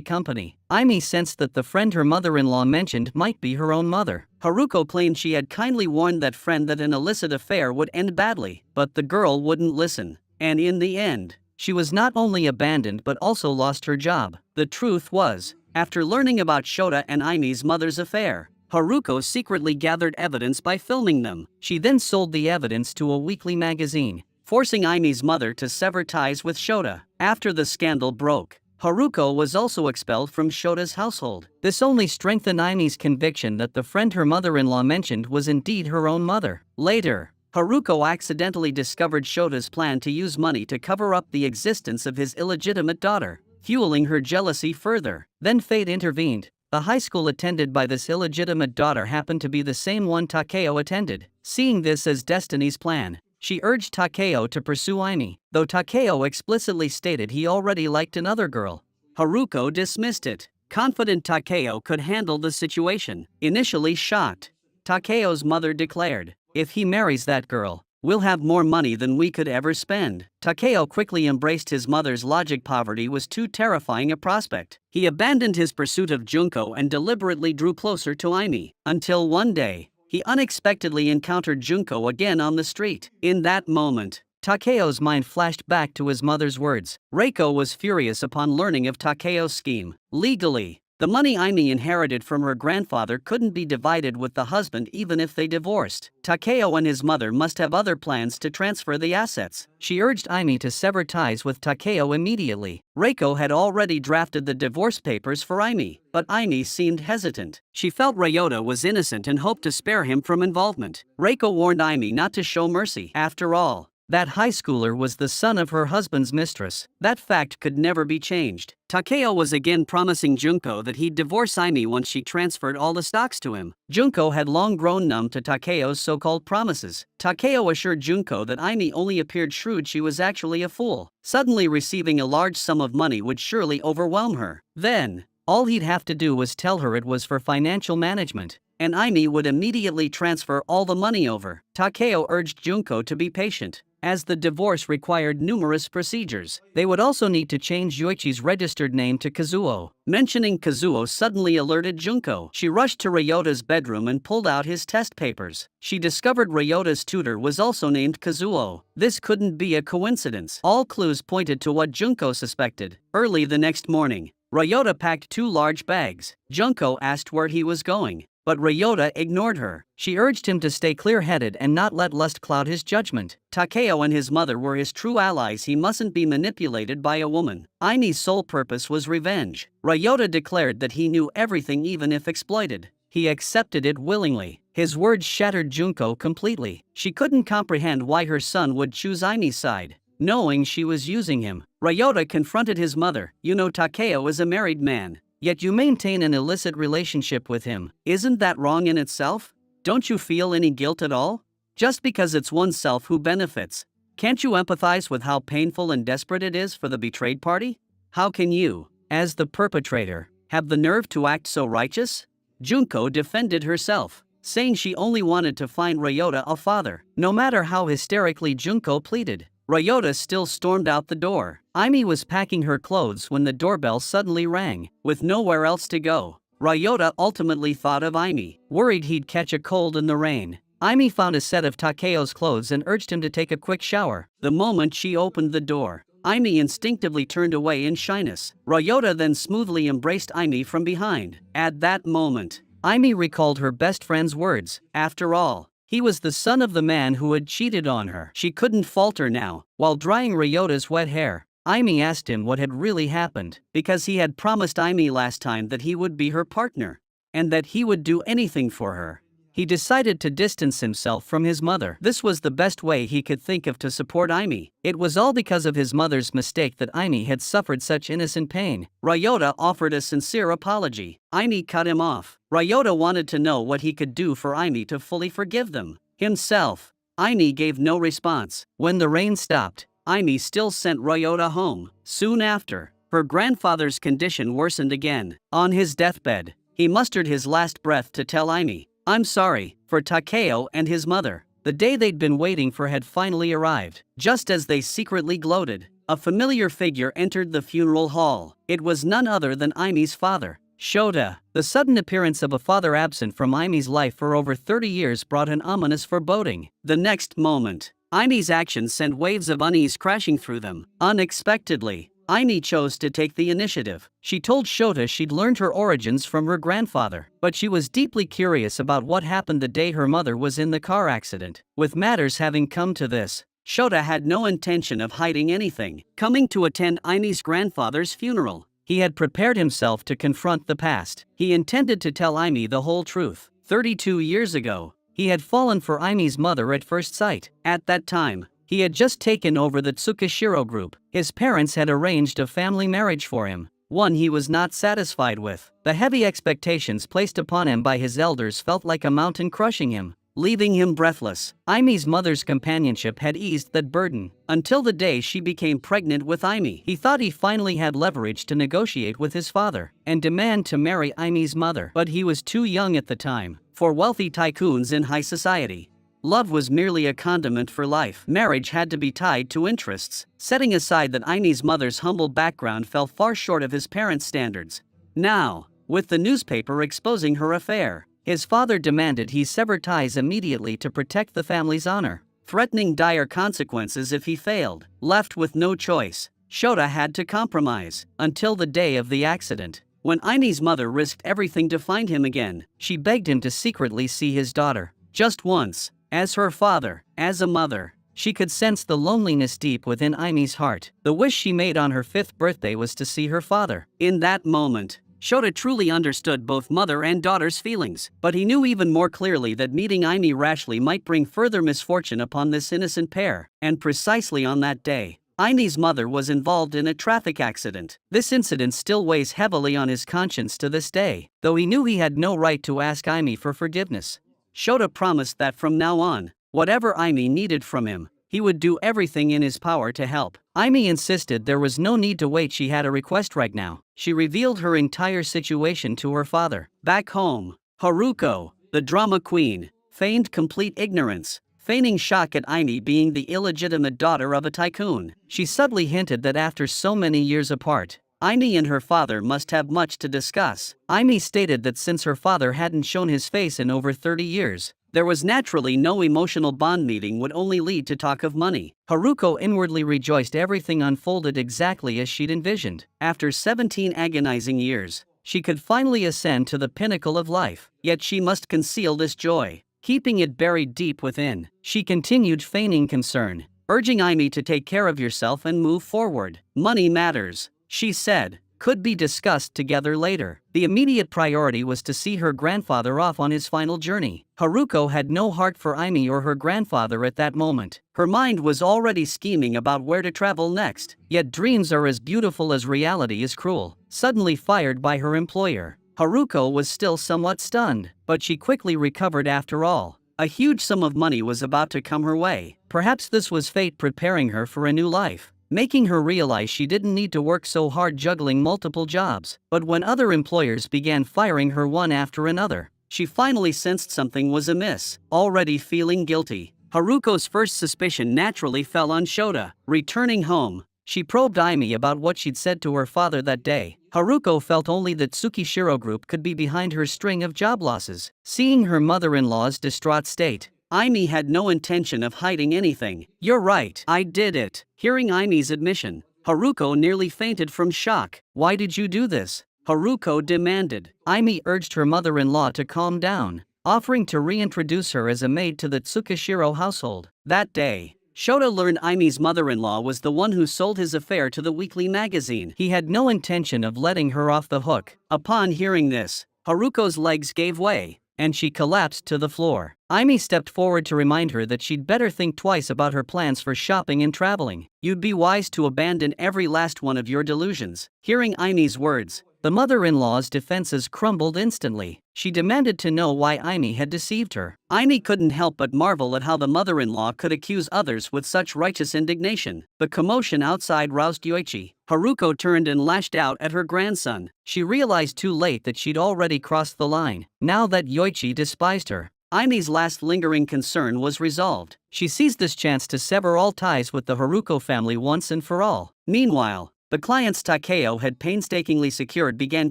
A: company. Aimi sensed that the friend her mother-in-law mentioned might be her own mother. Haruko claimed she had kindly warned that friend that an illicit affair would end badly, but the girl wouldn't listen. And in the end, she was not only abandoned but also lost her job. The truth was, after learning about Shota and Aimi's mother's affair, Haruko secretly gathered evidence by filming them. She then sold the evidence to a weekly magazine, forcing Aimi's mother to sever ties with Shota. After the scandal broke, Haruko was also expelled from Shota's household. This only strengthened Aimi's conviction that the friend her mother-in-law mentioned was indeed her own mother. Later, Haruko accidentally discovered Shota's plan to use money to cover up the existence of his illegitimate daughter, fueling her jealousy further. Then fate intervened. The high school attended by this illegitimate daughter happened to be the same one Takeo attended. Seeing this as destiny's plan, she urged Takeo to pursue Aimi, though Takeo explicitly stated he already liked another girl. Haruko dismissed it, confident Takeo could handle the situation. Initially shocked, Takeo's mother declared, "If he marries that girl, we'll have more money than we could ever spend." Takeo quickly embraced his mother's logic. Poverty was too terrifying a prospect. He abandoned his pursuit of Junko and deliberately drew closer to Aimi, until one day, he unexpectedly encountered Junko again on the street. In that moment, Takeo's mind flashed back to his mother's words. Reiko was furious upon learning of Takeo's scheme. Legally, the money Aimi inherited from her grandfather couldn't be divided with the husband even if they divorced. Takeo and his mother must have other plans to transfer the assets. She urged Aimi to sever ties with Takeo immediately. Reiko had already drafted the divorce papers for Aimi, but Aimi seemed hesitant. She felt Ryota was innocent and hoped to spare him from involvement. Reiko warned Aimi not to show mercy. After all, that high schooler was the son of her husband's mistress. That fact could never be changed. Takeo was again promising Junko that he'd divorce Aimi once she transferred all the stocks to him. Junko had long grown numb to Takeo's so-called promises. Takeo assured Junko that Aimi only appeared shrewd, she was actually a fool. Suddenly receiving a large sum of money would surely overwhelm her. Then, all he'd have to do was tell her it was for financial management, and Aimi would immediately transfer all the money over. Takeo urged Junko to be patient, as the divorce required numerous procedures. They would also need to change Yoichi's registered name to Kazuo. Mentioning Kazuo suddenly alerted Junko. She rushed to Ryota's bedroom and pulled out his test papers. She discovered Ryota's tutor was also named Kazuo. This couldn't be a coincidence. All clues pointed to what Junko suspected. Early the next morning, Ryota packed 2 large bags. Junko asked where he was going, but Ryota ignored her. She urged him to stay clear-headed and not let lust cloud his judgment. Takeo and his mother were his true allies. He mustn't be manipulated by a woman. Aimi's sole purpose was revenge. Ryota declared that he knew everything even if exploited. He accepted it willingly. His words shattered Junko completely. She couldn't comprehend why her son would choose Aimi's side, knowing she was using him. Ryota confronted his mother. "You know Takeo is a married man, yet you maintain an illicit relationship with him. Isn't that wrong in itself? Don't you feel any guilt at all? Just because it's oneself who benefits, can't you empathize with how painful and desperate it is for the betrayed party? How can you, as the perpetrator, have the nerve to act so righteous?" Junko defended herself, saying she only wanted to find Ryota a father. No matter how hysterically Junko pleaded, Ryota still stormed out the door. Aimi was packing her clothes when the doorbell suddenly rang. With nowhere else to go, Ryota ultimately thought of Aimi. Worried he'd catch a cold in the rain, Aimi found a set of Takeo's clothes and urged him to take a quick shower. The moment she opened the door, Aimi instinctively turned away in shyness. Ryota then smoothly embraced Aimi from behind. At that moment, Aimi recalled her best friend's words. After all, he was the son of the man who had cheated on her. She couldn't falter now. While drying Ryota's wet hair, Aimi asked him what had really happened, because he had promised Aimi last time that he would be her partner, and that he would do anything for her. He decided to distance himself from his mother. This was the best way he could think of to support Aimi. It was all because of his mother's mistake that Aimi had suffered such innocent pain. Ryota offered a sincere apology. Aimi cut him off. Ryota wanted to know what he could do for Aimi to fully forgive them. Himself. Aimee gave no response. When the rain stopped, Aimee still sent Ryota home. Soon after, her grandfather's condition worsened again. On his deathbed, he mustered his last breath to tell Aimee, "I'm sorry," for Takeo and his mother. The day they'd been waiting for had finally arrived. Just as they secretly gloated, a familiar figure entered the funeral hall. It was none other than Aimee's father, Shota. The sudden appearance of a father absent from Aimee's life for over 30 years brought an ominous foreboding. The next moment, Aimee's actions sent waves of unease crashing through them. Unexpectedly, Aimee chose to take the initiative. She told Shota she'd learned her origins from her grandfather, but she was deeply curious about what happened the day her mother was in the car accident. With matters having come to this, Shota had no intention of hiding anything. Coming to attend Aimee's grandfather's funeral, he had prepared himself to confront the past. He intended to tell Aimee the whole truth. 32 years ago, he had fallen for Aimee's mother at first sight. At that time, he had just taken over the Tsukishiro group. His parents had arranged a family marriage for him, one he was not satisfied with. The heavy expectations placed upon him by his elders felt like a mountain crushing him, leaving him breathless. Aimee's mother's companionship had eased that burden, until the day she became pregnant with Aimee. He thought he finally had leverage to negotiate with his father and demand to marry Aimee's mother. But he was too young at the time for wealthy tycoons in high society. Love was merely a condiment for life. Marriage had to be tied to interests. Setting aside that Aimee's mother's humble background fell far short of his parents' standards. Now, with the newspaper exposing her affair, his father demanded he sever ties immediately to protect the family's honor, threatening dire consequences if he failed. Left with no choice, Shota had to compromise. Until the day of the accident, when Aimee's mother risked everything to find him again, she begged him to secretly see his daughter. Just once. As her father, as a mother, she could sense the loneliness deep within Aimee's heart. The wish she made on her 5th birthday was to see her father. In that moment, Shota truly understood both mother and daughter's feelings, but he knew even more clearly that meeting Aimee rashly might bring further misfortune upon this innocent pair. And precisely on that day, Aimee's mother was involved in a traffic accident. This incident still weighs heavily on his conscience to this day, though he knew he had no right to ask Aimee for forgiveness. Shota promised that from now on, whatever Aimee needed from him, he would do everything in his power to help. Aimee insisted there was no need to wait. She had a request right now. She revealed her entire situation to her father. Back home, Haruko, the drama queen, feigned complete ignorance, feigning shock at Aimee being the illegitimate daughter of a tycoon. She subtly hinted that after so many years apart, Aimee and her father must have much to discuss. Aimee stated that since her father hadn't shown his face in over 30 years, there was naturally no emotional bond. Meeting would only lead to talk of money. Haruko inwardly rejoiced everything unfolded exactly as she'd envisioned. After 17 agonizing years, she could finally ascend to the pinnacle of life. Yet she must conceal this joy, keeping it buried deep within. She continued feigning concern, urging Aimee to take care of yourself and move forward. Money matters, she said, could be discussed together later. The immediate priority was to see her grandfather off on his final journey. Haruko had no heart for Aimee or her grandfather at that moment. Her mind was already scheming about where to travel next. Yet dreams are as beautiful as reality is cruel. Suddenly fired by her employer, Haruko was still somewhat stunned, but she quickly recovered. After all, a huge sum of money was about to come her way. Perhaps this was fate preparing her for a new life, making her realize she didn't need to work so hard juggling multiple jobs. But when other employers began firing her one after another, she finally sensed something was amiss. Already feeling guilty, Haruko's first suspicion naturally fell on Shota. Returning home, she probed Aimee about what she'd said to her father that day. Haruko felt only that Tsukishiro Group could be behind her string of job losses. Seeing her mother-in-law's distraught state, Aimee had no intention of hiding anything. "You're right, I did it." Hearing Aimee's admission, Haruko nearly fainted from shock. "Why did you do this?" Haruko demanded. Aimee urged her mother-in-law to calm down, offering to reintroduce her as a maid to the Tsukishiro household. That day, Shota learned Aimee's mother-in-law was the one who sold his affair to the weekly magazine. He had no intention of letting her off the hook. Upon hearing this, Haruko's legs gave way, and she collapsed to the floor. Aimee stepped forward to remind her that she'd better think twice about her plans for shopping and traveling. "You'd be wise to abandon every last one of your delusions." Hearing Aimee's words, The mother-in-law's defenses crumbled instantly. She demanded to know why Aimee had deceived her. Aimee couldn't help but marvel at how the mother-in-law could accuse others with such righteous indignation. The commotion outside roused Yoichi. Haruko turned and lashed out at her grandson. She realized too late that she'd already crossed the line. Now that Yoichi despised her, Aimee's last lingering concern was resolved. She seized this chance to sever all ties with the Haruko family once and for all. Meanwhile, the clients Takeo had painstakingly secured began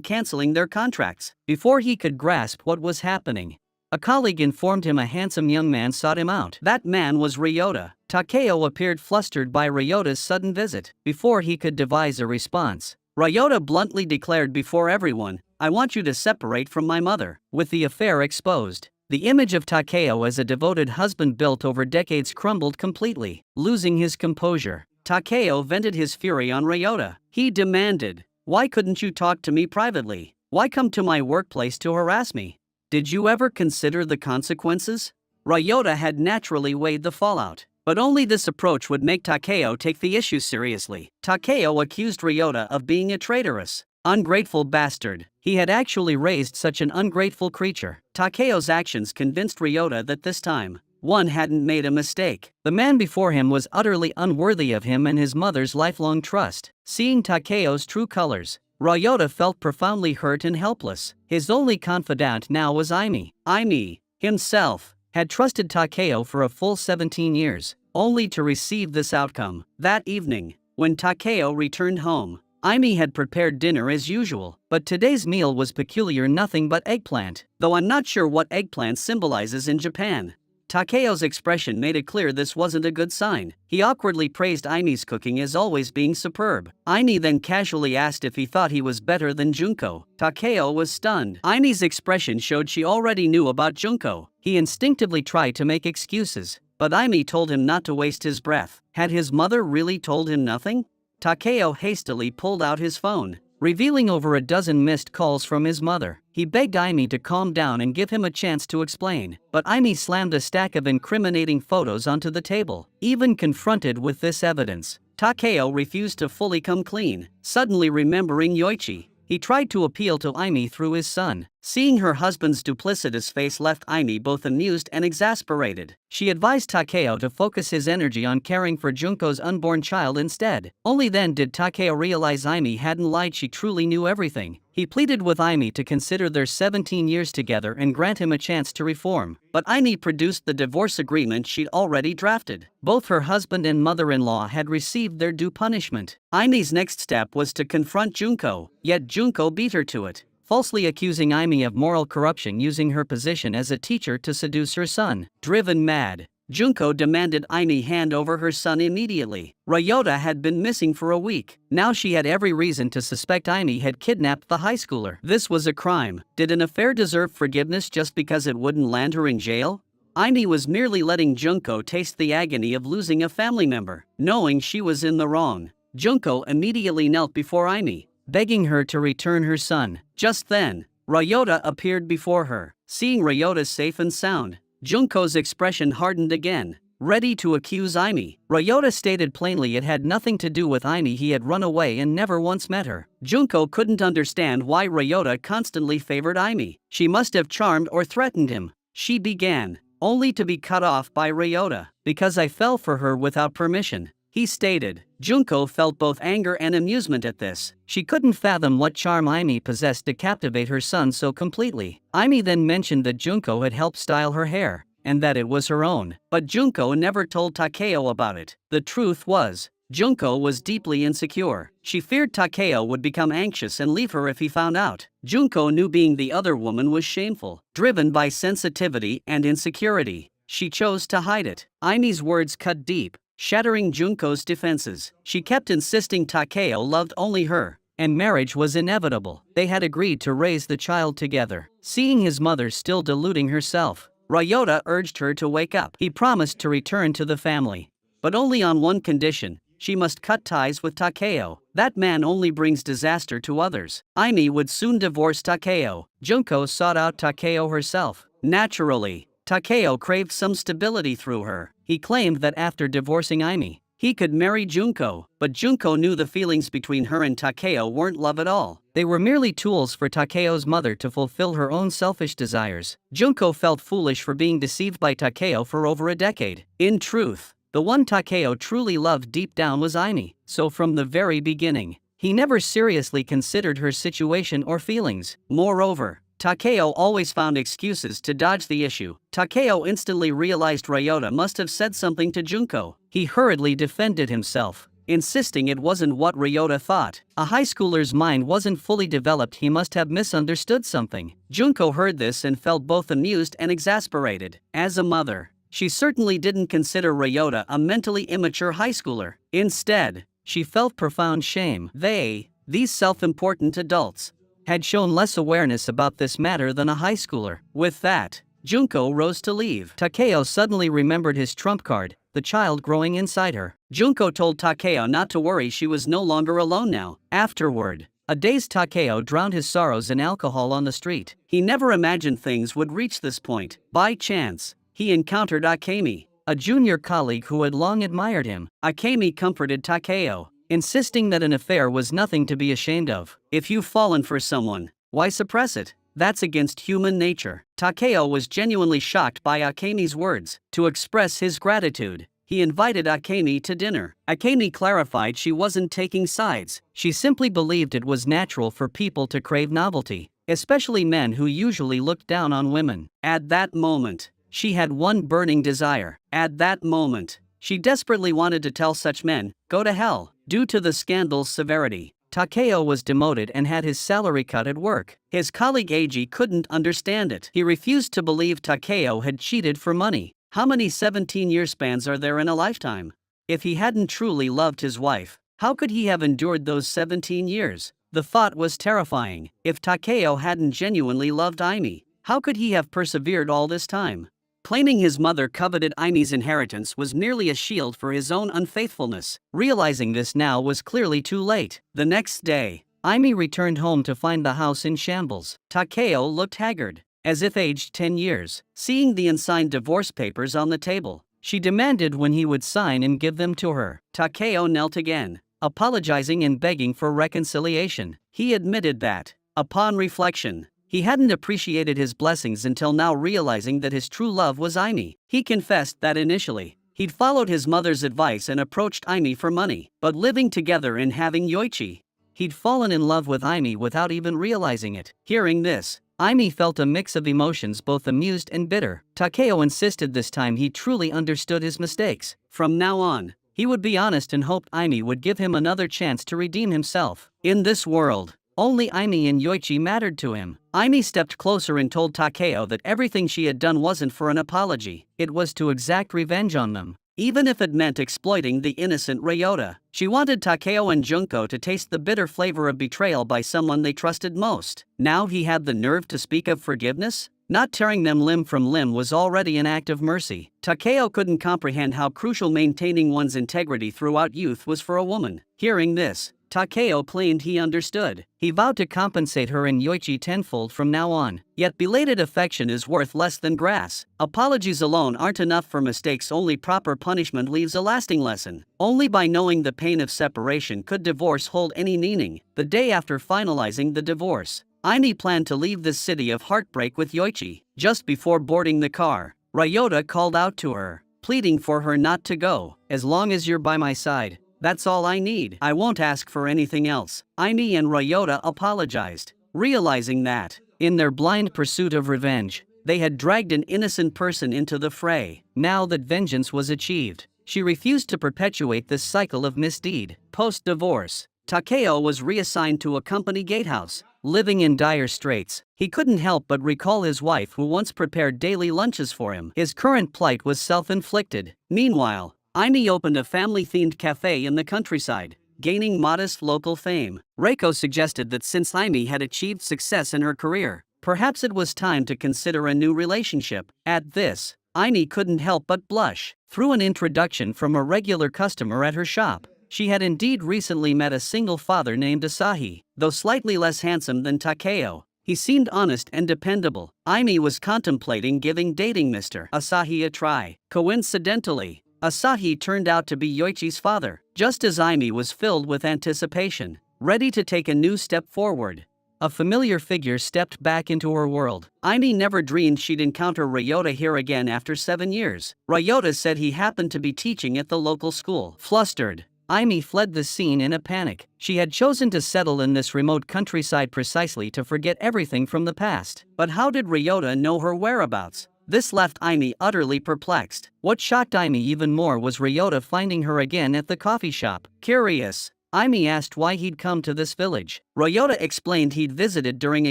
A: canceling their contracts. Before he could grasp what was happening, a colleague informed him a handsome young man sought him out. That man was Ryota. Takeo appeared flustered by Ryota's sudden visit. Before he could devise a response, Ryota bluntly declared before everyone, "I want you to separate from my mother." With the affair exposed, the image of Takeo as a devoted husband built over decades crumbled completely. Losing his composure, Takeo vented his fury on Ryota. He demanded, "Why couldn't you talk to me privately? Why come to my workplace to harass me? Did you ever consider the consequences?" Ryota had naturally weighed the fallout, but only this approach would make Takeo take the issue seriously. Takeo accused Ryota of being a traitorous, ungrateful bastard. He had actually raised such an ungrateful creature. Takeo's actions convinced Ryota that this time, one hadn't made a mistake. The man before him was utterly unworthy of him and his mother's lifelong trust. Seeing Takeo's true colors, Ryota felt profoundly hurt and helpless. His only confidant now was Aimee. Aimee, himself, had trusted Takeo for a full 17 years, only to receive this outcome. That evening, when Takeo returned home, Aimee had prepared dinner as usual, but today's meal was peculiar, nothing but eggplant. Though I'm not sure what eggplant symbolizes in Japan. Takeo's expression made it clear this wasn't a good sign. He awkwardly praised Aimee's cooking as always being superb. Aimee then casually asked if he thought he was better than Junko. Takeo was stunned. Aimee's expression showed she already knew about Junko. He instinctively tried to make excuses, but Aimee told him not to waste his breath. Had his mother really told him nothing? Takeo hastily pulled out his phone, revealing over a dozen missed calls from his mother. He begged Aimee to calm down and give him a chance to explain, but Aimee slammed a stack of incriminating photos onto the table. Even confronted with this evidence, Takeo refused to fully come clean. Suddenly remembering Yoichi, he tried to appeal to Aimee through his son. Seeing her husband's duplicitous face left Aimee both amused and exasperated. She advised Takeo to focus his energy on caring for Junko's unborn child instead. Only then did Takeo realize Aimee hadn't lied, she truly knew everything. He pleaded with Aimee to consider their 17 years together and grant him a chance to reform. But Aimee produced the divorce agreement she'd already drafted. Both her husband and mother-in-law had received their due punishment. Aimee's next step was to confront Junko, yet Junko beat her to it, falsely accusing Aimee of moral corruption using her position as a teacher to seduce her son. Driven mad, Junko demanded Aimee hand over her son immediately. Ryota had been missing for a week. Now she had every reason to suspect Aimee had kidnapped the high schooler. This was a crime. Did an affair deserve forgiveness just because it wouldn't land her in jail? Aimee was merely letting Junko taste the agony of losing a family member. Knowing she was in the wrong, Junko immediately knelt before Aimee, begging her to return her son. Just then, Ryota appeared before her. Seeing Ryota safe and sound, Junko's expression hardened again, ready to accuse Aimee. Ryota stated plainly it had nothing to do with Aimee. He had run away and never once met her. Junko couldn't understand why Ryota constantly favored Aimee. She must have charmed or threatened him. She began, only to be cut off by Ryota. "Because I fell for her without permission," he stated. Junko felt both anger and amusement at this. She couldn't fathom what charm Aimee possessed to captivate her son so completely. Aimee then mentioned that Junko had helped style her hair, and that it was her own. But Junko never told Takeo about it. The truth was, Junko was deeply insecure. She feared Takeo would become anxious and leave her if he found out. Junko knew being the other woman was shameful. Driven by sensitivity and insecurity, she chose to hide it. Aimee's words cut deep, shattering Junko's defenses. She kept insisting Takeo loved only her, and marriage was inevitable. They had agreed to raise the child together. Seeing his mother still deluding herself, Ryota urged her to wake up. He promised to return to the family, but only on one condition: she must cut ties with Takeo. That man only brings disaster to others. Aimee would soon divorce Takeo. Junko sought out Takeo herself. Naturally, Takeo craved some stability through her. He claimed that after divorcing Aimee, He could marry Junko, but Junko knew the feelings between her and Takeo weren't love at all. They were merely tools for Takeo's mother to fulfill her own selfish desires. Junko felt foolish for being deceived by Takeo for over a decade. In truth, the one Takeo truly loved deep down was Aimi, so from the very beginning, he never seriously considered her situation or feelings. Moreover, Takeo always found excuses to dodge the issue. Takeo instantly realized Ryota must have said something to Junko. He hurriedly defended himself, insisting it wasn't what Ryota thought. A high schooler's mind wasn't fully developed, he must have misunderstood something. Junko heard this and felt both amused and exasperated. As a mother, she certainly didn't consider Ryota a mentally immature high schooler. Instead, she felt profound shame. These self-important adults, had shown less awareness about this matter than a high schooler. With that, Junko rose to leave. Takeo suddenly remembered his trump card, the child growing inside her. Junko told Takeo not to worry, she was no longer alone now. Afterward, a dazed Takeo drowned his sorrows in alcohol on the street. He never imagined things would reach this point. By chance, he encountered Akemi, a junior colleague who had long admired him. Akemi comforted Takeo, insisting that an affair was nothing to be ashamed of. If you've fallen for someone, why suppress it? That's against human nature. Takeo was genuinely shocked by Akemi's words. To express his gratitude, he invited Akemi to dinner. Akemi clarified she wasn't taking sides. She simply believed it was natural for people to crave novelty, especially men who usually looked down on women. At that moment, she had one burning desire. At that moment, she desperately wanted to tell such men, "Go to hell." Due to the scandal's severity, Takeo was demoted and had his salary cut at work. His colleague Eiji couldn't understand it. He refused to believe Takeo had cheated for money. How many 17-year spans are there in a lifetime? If he hadn't truly loved his wife, how could he have endured those 17 years? The thought was terrifying. If Takeo hadn't genuinely loved Aimi, how could he have persevered all this time? Claiming his mother coveted Aimi's inheritance was merely a shield for his own unfaithfulness. Realizing this now was clearly too late. The next day, Aimi returned home to find the house in shambles. Takeo looked haggard, as if aged 10 years. Seeing the unsigned divorce papers on the table, she demanded when he would sign and give them to her. Takeo knelt again, apologizing and begging for reconciliation. He admitted that, upon reflection, he hadn't appreciated his blessings until now, realizing that his true love was Aimi. He confessed that initially, he'd followed his mother's advice and approached Aimi for money. But living together and having Yoichi, he'd fallen in love with Aimi without even realizing it. Hearing this, Aimi felt a mix of emotions, both amused and bitter. Takeo insisted this time he truly understood his mistakes. From now on, he would be honest and hoped Aimi would give him another chance to redeem himself. In this world, only Aimi and Yoichi mattered to him. Aimi stepped closer and told Takeo that everything she had done wasn't for an apology, it was to exact revenge on them, even if it meant exploiting the innocent Ryota. She wanted Takeo and Junko to taste the bitter flavor of betrayal by someone they trusted most. Now he had the nerve to speak of forgiveness? Not tearing them limb from limb was already an act of mercy. Takeo couldn't comprehend how crucial maintaining one's integrity throughout youth was for a woman. Hearing this, Takeo claimed he understood. He vowed to compensate her and Yoichi tenfold from now on. Yet belated affection is worth less than grass. Apologies alone aren't enough for mistakes, only proper punishment leaves a lasting lesson. Only by knowing the pain of separation could divorce hold any meaning. The day after finalizing the divorce, Aimi planned to leave this city of heartbreak with Yoichi. Just before boarding the car, Ryota called out to her, pleading for her not to go. "As long as you're by my side, that's all I need. I won't ask for anything else." Aimi and Ryota apologized, realizing that, in their blind pursuit of revenge, they had dragged an innocent person into the fray. Now that vengeance was achieved, she refused to perpetuate this cycle of misdeed. Post-divorce, Takeo was reassigned to a company gatehouse. Living in dire straits, he couldn't help but recall his wife who once prepared daily lunches for him. His current plight was self-inflicted. Meanwhile, Aimi opened a family-themed cafe in the countryside, gaining modest local fame. Reiko suggested that since Aimi had achieved success in her career, perhaps it was time to consider a new relationship. At this, Aimi couldn't help but blush. Through an introduction from a regular customer at her shop, she had indeed recently met a single father named Asahi. Though slightly less handsome than Takeo, he seemed honest and dependable. Aimi was contemplating giving dating Mr. Asahi a try. Coincidentally, Asahi turned out to be Yoichi's father, just as Aimi was filled with anticipation, ready to take a new step forward. A familiar figure stepped back into her world. Aimi never dreamed she'd encounter Ryota here again after 7 years. Ryota said he happened to be teaching at the local school. Flustered, Aimi fled the scene in a panic. She had chosen to settle in this remote countryside precisely to forget everything from the past. But how did Ryota know her whereabouts? This left Aimi utterly perplexed. What shocked Aimi even more was Ryota finding her again at the coffee shop. Curious, Aimi asked why he'd come to this village. Ryota explained he'd visited during a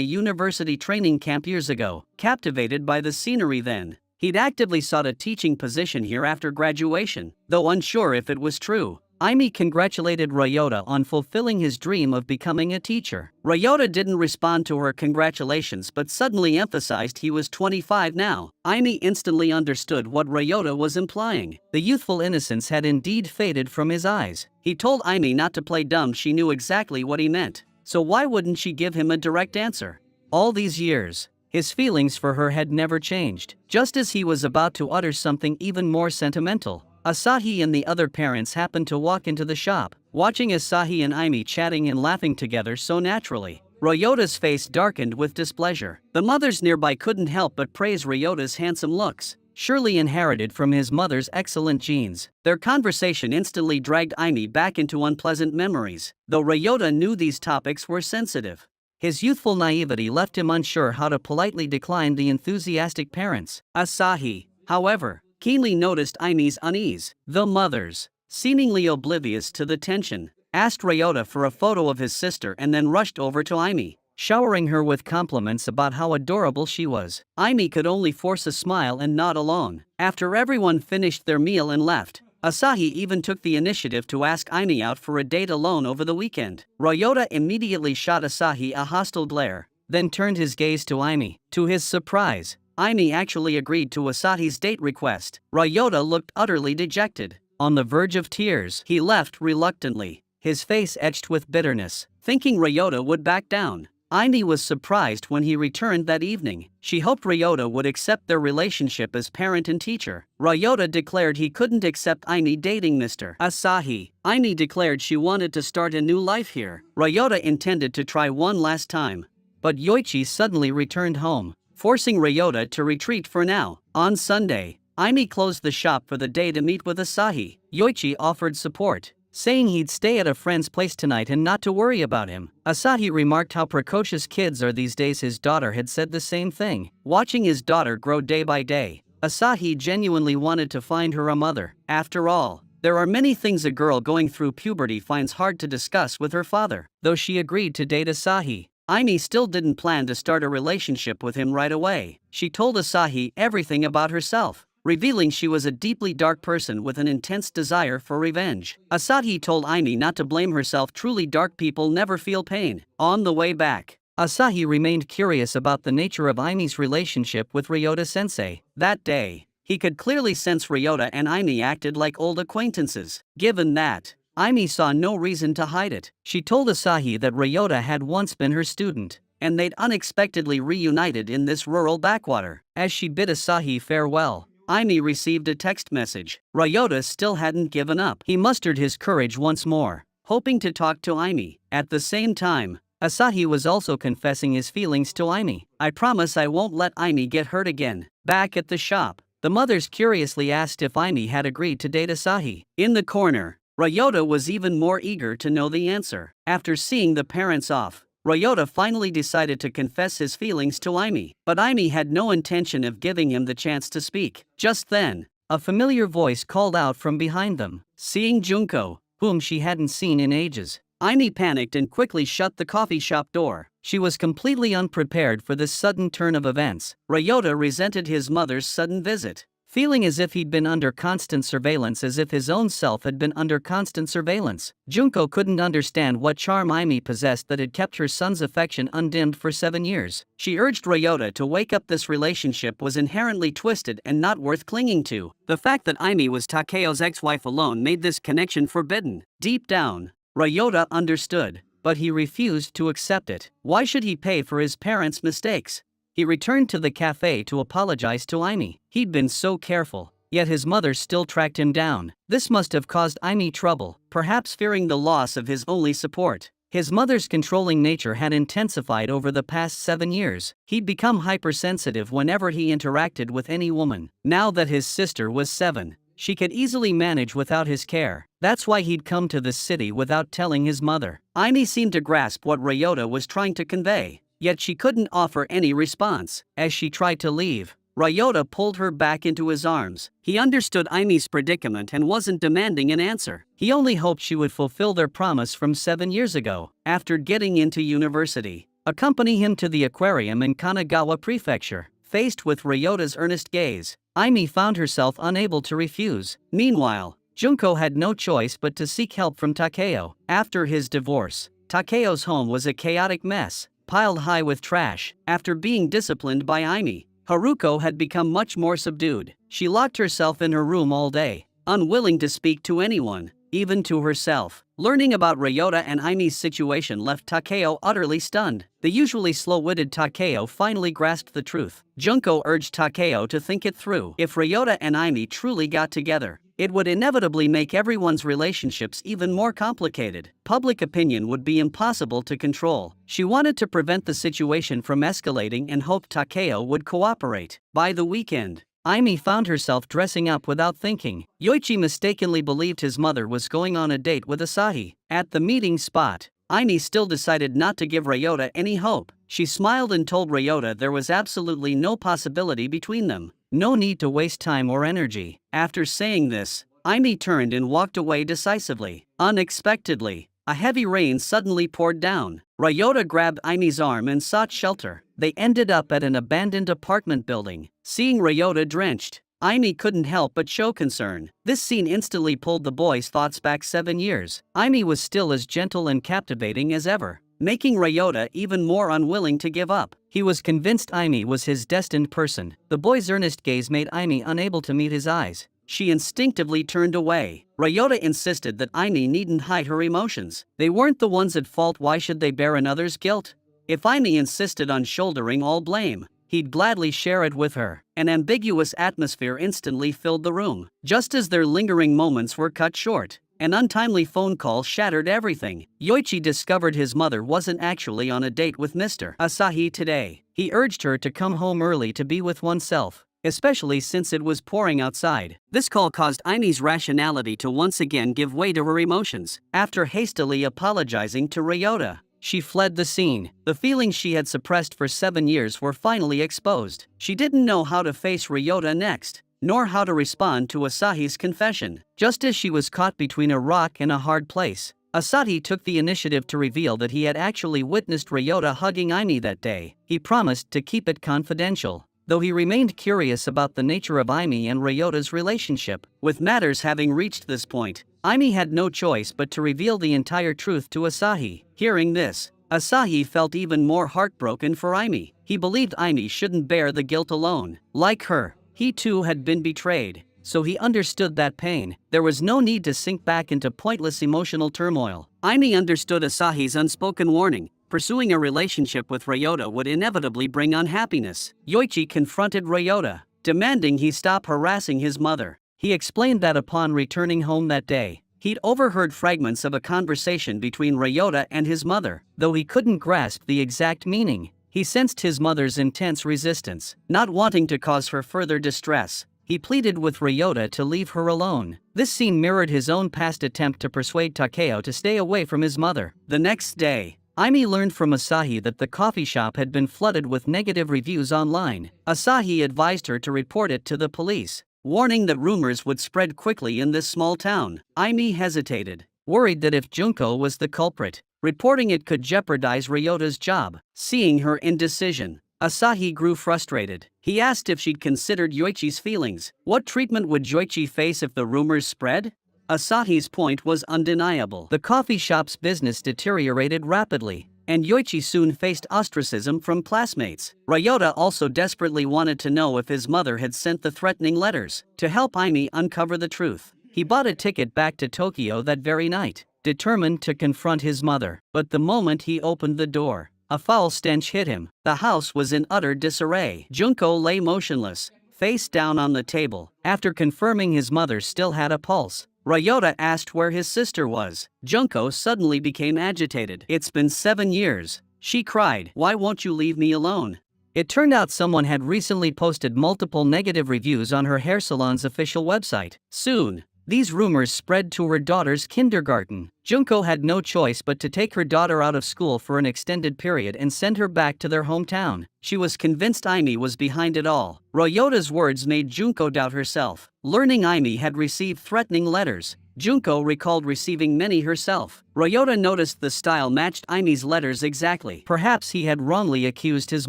A: university training camp years ago. Captivated by the scenery then, he'd actively sought a teaching position here after graduation. Though unsure if it was true, Aimi congratulated Ryota on fulfilling his dream of becoming a teacher. Ryota didn't respond to her congratulations but suddenly emphasized he was 25 now. Aimi instantly understood what Ryota was implying. The youthful innocence had indeed faded from his eyes. He told Aimi not to play dumb. She knew exactly what he meant. So why wouldn't she give him a direct answer? All these years, his feelings for her had never changed. Just as he was about to utter something even more sentimental, Asahi and the other parents happened to walk into the shop. Watching Asahi and Aimi chatting and laughing together so naturally, Ryota's face darkened with displeasure. The mothers nearby couldn't help but praise Ryota's handsome looks, surely inherited from his mother's excellent genes. Their conversation instantly dragged Aimi back into unpleasant memories, though Ryota knew these topics were sensitive. His youthful naivety left him unsure how to politely decline the enthusiastic parents. Asahi, however, keenly noticed Aimi's unease. The mothers, seemingly oblivious to the tension, asked Ryota for a photo of his sister and then rushed over to Aimi, showering her with compliments about how adorable she was. Aimi could only force a smile and nod along. After everyone finished their meal and left, Asahi even took the initiative to ask Aimi out for a date alone over the weekend. Ryota immediately shot Asahi a hostile glare, then turned his gaze to Aimi. To his surprise, Aimi actually agreed to Asahi's date request. Ryota looked utterly dejected. On the verge of tears, he left reluctantly, his face etched with bitterness, thinking Ryota would back down. Aimi was surprised when he returned that evening. She hoped Ryota would accept their relationship as parent and teacher. Ryota declared he couldn't accept Aimi dating Mr. Asahi. Aimi declared she wanted to start a new life here. Ryota intended to try one last time, but Yoichi suddenly returned home, forcing Ryota to retreat for now. On Sunday, Aimi closed the shop for the day to meet with Asahi. Yoichi offered support, saying he'd stay at a friend's place tonight and not to worry about him. Asahi remarked how precocious kids are these days. His daughter had said the same thing. Watching his daughter grow day by day, Asahi genuinely wanted to find her a mother. After all, there are many things a girl going through puberty finds hard to discuss with her father. Though she agreed to date Asahi, Aimi still didn't plan to start a relationship with him right away. She told Asahi everything about herself, revealing she was a deeply dark person with an intense desire for revenge. Asahi told Aimi not to blame herself. Truly dark people never feel pain. On the way back, Asahi remained curious about the nature of Aimi's relationship with Ryota-sensei. That day, he could clearly sense Ryota and Aimi acted like old acquaintances. Given that, Aimi saw no reason to hide it. She told Asahi that Ryota had once been her student, and they'd unexpectedly reunited in this rural backwater. As she bid Asahi farewell, Aimi received a text message. Ryota still hadn't given up. He mustered his courage once more, hoping to talk to Aimi. At the same time, Asahi was also confessing his feelings to Aimi. I promise I won't let Aimi get hurt again. Back at the shop, the mothers curiously asked if Aimi had agreed to date Asahi. In the corner, Ryota was even more eager to know the answer. After seeing the parents off, Ryota finally decided to confess his feelings to Aimi. But Aimi had no intention of giving him the chance to speak. Just then, a familiar voice called out from behind them. Seeing Junko, whom she hadn't seen in ages, Aimi panicked and quickly shut the coffee shop door. She was completely unprepared for this sudden turn of events. Ryota resented his mother's sudden visit, feeling as if he'd been under constant surveillance, as if his own self had been under constant surveillance. Junko couldn't understand what charm Aimi possessed that had kept her son's affection undimmed for 7 years. She urged Ryota to wake up. This relationship was inherently twisted and not worth clinging to. The fact that Aimi was Takeo's ex-wife alone made this connection forbidden. Deep down, Ryota understood, but he refused to accept it. Why should he pay for his parents' mistakes? He returned to the cafe to apologize to Aimi. He'd been so careful, yet his mother still tracked him down. This must have caused Aimee trouble, perhaps fearing the loss of his only support. His mother's controlling nature had intensified over the past 7 years. He'd become hypersensitive whenever he interacted with any woman. Now that his sister was 7, she could easily manage without his care. That's why he'd come to this city without telling his mother. Aimee seemed to grasp what Ryota was trying to convey, yet she couldn't offer any response. As she tried to leave, Ryota pulled her back into his arms. He understood Aimee's predicament and wasn't demanding an answer. He only hoped she would fulfill their promise from 7 years ago, after getting into university. Accompany him to the aquarium in Kanagawa Prefecture. Faced with Ryota's earnest gaze, Aimee found herself unable to refuse. Meanwhile, Junko had no choice but to seek help from Takeo. After his divorce, Takeo's home was a chaotic mess, piled high with trash. After being disciplined by Aimee, Haruko had become much more subdued. She locked herself in her room all day, unwilling to speak to anyone, even to herself. Learning about Ryota and Aimee's situation left Takeo utterly stunned. The usually slow-witted Takeo finally grasped the truth. Junko urged Takeo to think it through. If Ryota and Aimee truly got together, it would inevitably make everyone's relationships even more complicated. Public opinion would be impossible to control. She wanted to prevent the situation from escalating and hoped Takeo would cooperate. By the weekend, Aimee found herself dressing up without thinking. Yoichi mistakenly believed his mother was going on a date with Asahi. At the meeting spot, Aimee still decided not to give Ryota any hope. She smiled and told Ryota there was absolutely no possibility between them. No need to waste time or energy. After saying this, Aimee turned and walked away decisively. Unexpectedly, a heavy rain suddenly poured down. Ryota grabbed Aimee's arm and sought shelter. They ended up at an abandoned apartment building. Seeing Ryota drenched, Aimee couldn't help but show concern. This scene instantly pulled the boy's thoughts back 7 years. Aimee was still as gentle and captivating as ever, making Ryota even more unwilling to give up. He was convinced Aimee was his destined person. The boy's earnest gaze made Aimee unable to meet his eyes. She instinctively turned away. Ryota insisted that Aimee needn't hide her emotions. They weren't the ones at fault, why should they bear another's guilt? If Aimee insisted on shouldering all blame, he'd gladly share it with her. An ambiguous atmosphere instantly filled the room. Just as their lingering moments were cut short, an untimely phone call shattered everything. Yoichi discovered his mother wasn't actually on a date with Mr. Asahi today. He urged her to come home early to be with oneself, especially since it was pouring outside. This call caused Aimee's rationality to once again give way to her emotions. After hastily apologizing to Ryota, she fled the scene. The feelings she had suppressed for 7 years were finally exposed. She didn't know how to face Ryota next, nor how to respond to Asahi's confession. Just as she was caught between a rock and a hard place, Asahi took the initiative to reveal that he had actually witnessed Ryota hugging Aimee that day. He promised to keep it confidential, though he remained curious about the nature of Aimee and Ryota's relationship. With matters having reached this point, Aimee had no choice but to reveal the entire truth to Asahi. Hearing this, Asahi felt even more heartbroken for Aimee. He believed Aimee shouldn't bear the guilt alone. Like her, he too had been betrayed, so he understood that pain. There was no need to sink back into pointless emotional turmoil. Aimee understood Asahi's unspoken warning. Pursuing a relationship with Ryota would inevitably bring unhappiness. Yoichi confronted Ryota, demanding he stop harassing his mother. He explained that upon returning home that day, he'd overheard fragments of a conversation between Ryota and his mother. Though he couldn't grasp the exact meaning, he sensed his mother's intense resistance. Not wanting to cause her further distress, he pleaded with Ryota to leave her alone. This scene mirrored his own past attempt to persuade Takeo to stay away from his mother. The next day, Aimee learned from Asahi that the coffee shop had been flooded with negative reviews online. Asahi advised her to report it to the police, warning that rumors would spread quickly in this small town. Aimee hesitated, worried that if Junko was the culprit, reporting it could jeopardize Ryota's job. Seeing her indecision, Asahi grew frustrated. He asked if she'd considered Yoichi's feelings. What treatment would Yoichi face if the rumors spread? Asahi's point was undeniable. The coffee shop's business deteriorated rapidly, and Yoichi soon faced ostracism from classmates. Ryota also desperately wanted to know if his mother had sent the threatening letters. To help Aimee uncover the truth, he bought a ticket back to Tokyo that very night, determined to confront his mother. But the moment he opened the door, a foul stench hit him. The house was in utter disarray. Junko lay motionless, face down on the table. After confirming his mother still had a pulse, Ryota asked where his sister was. Junko suddenly became agitated. "It's been 7 years," she cried. "Why won't you leave me alone?" It turned out someone had recently posted multiple negative reviews on her hair salon's official website. Soon, these rumors spread to her daughter's kindergarten. Junko had no choice but to take her daughter out of school for an extended period and send her back to their hometown. She was convinced Aimi was behind it all. Ryota's words made Junko doubt herself. Learning Aimi had received threatening letters, Junko recalled receiving many herself. Ryota noticed the style matched Aimi's letters exactly. Perhaps he had wrongly accused his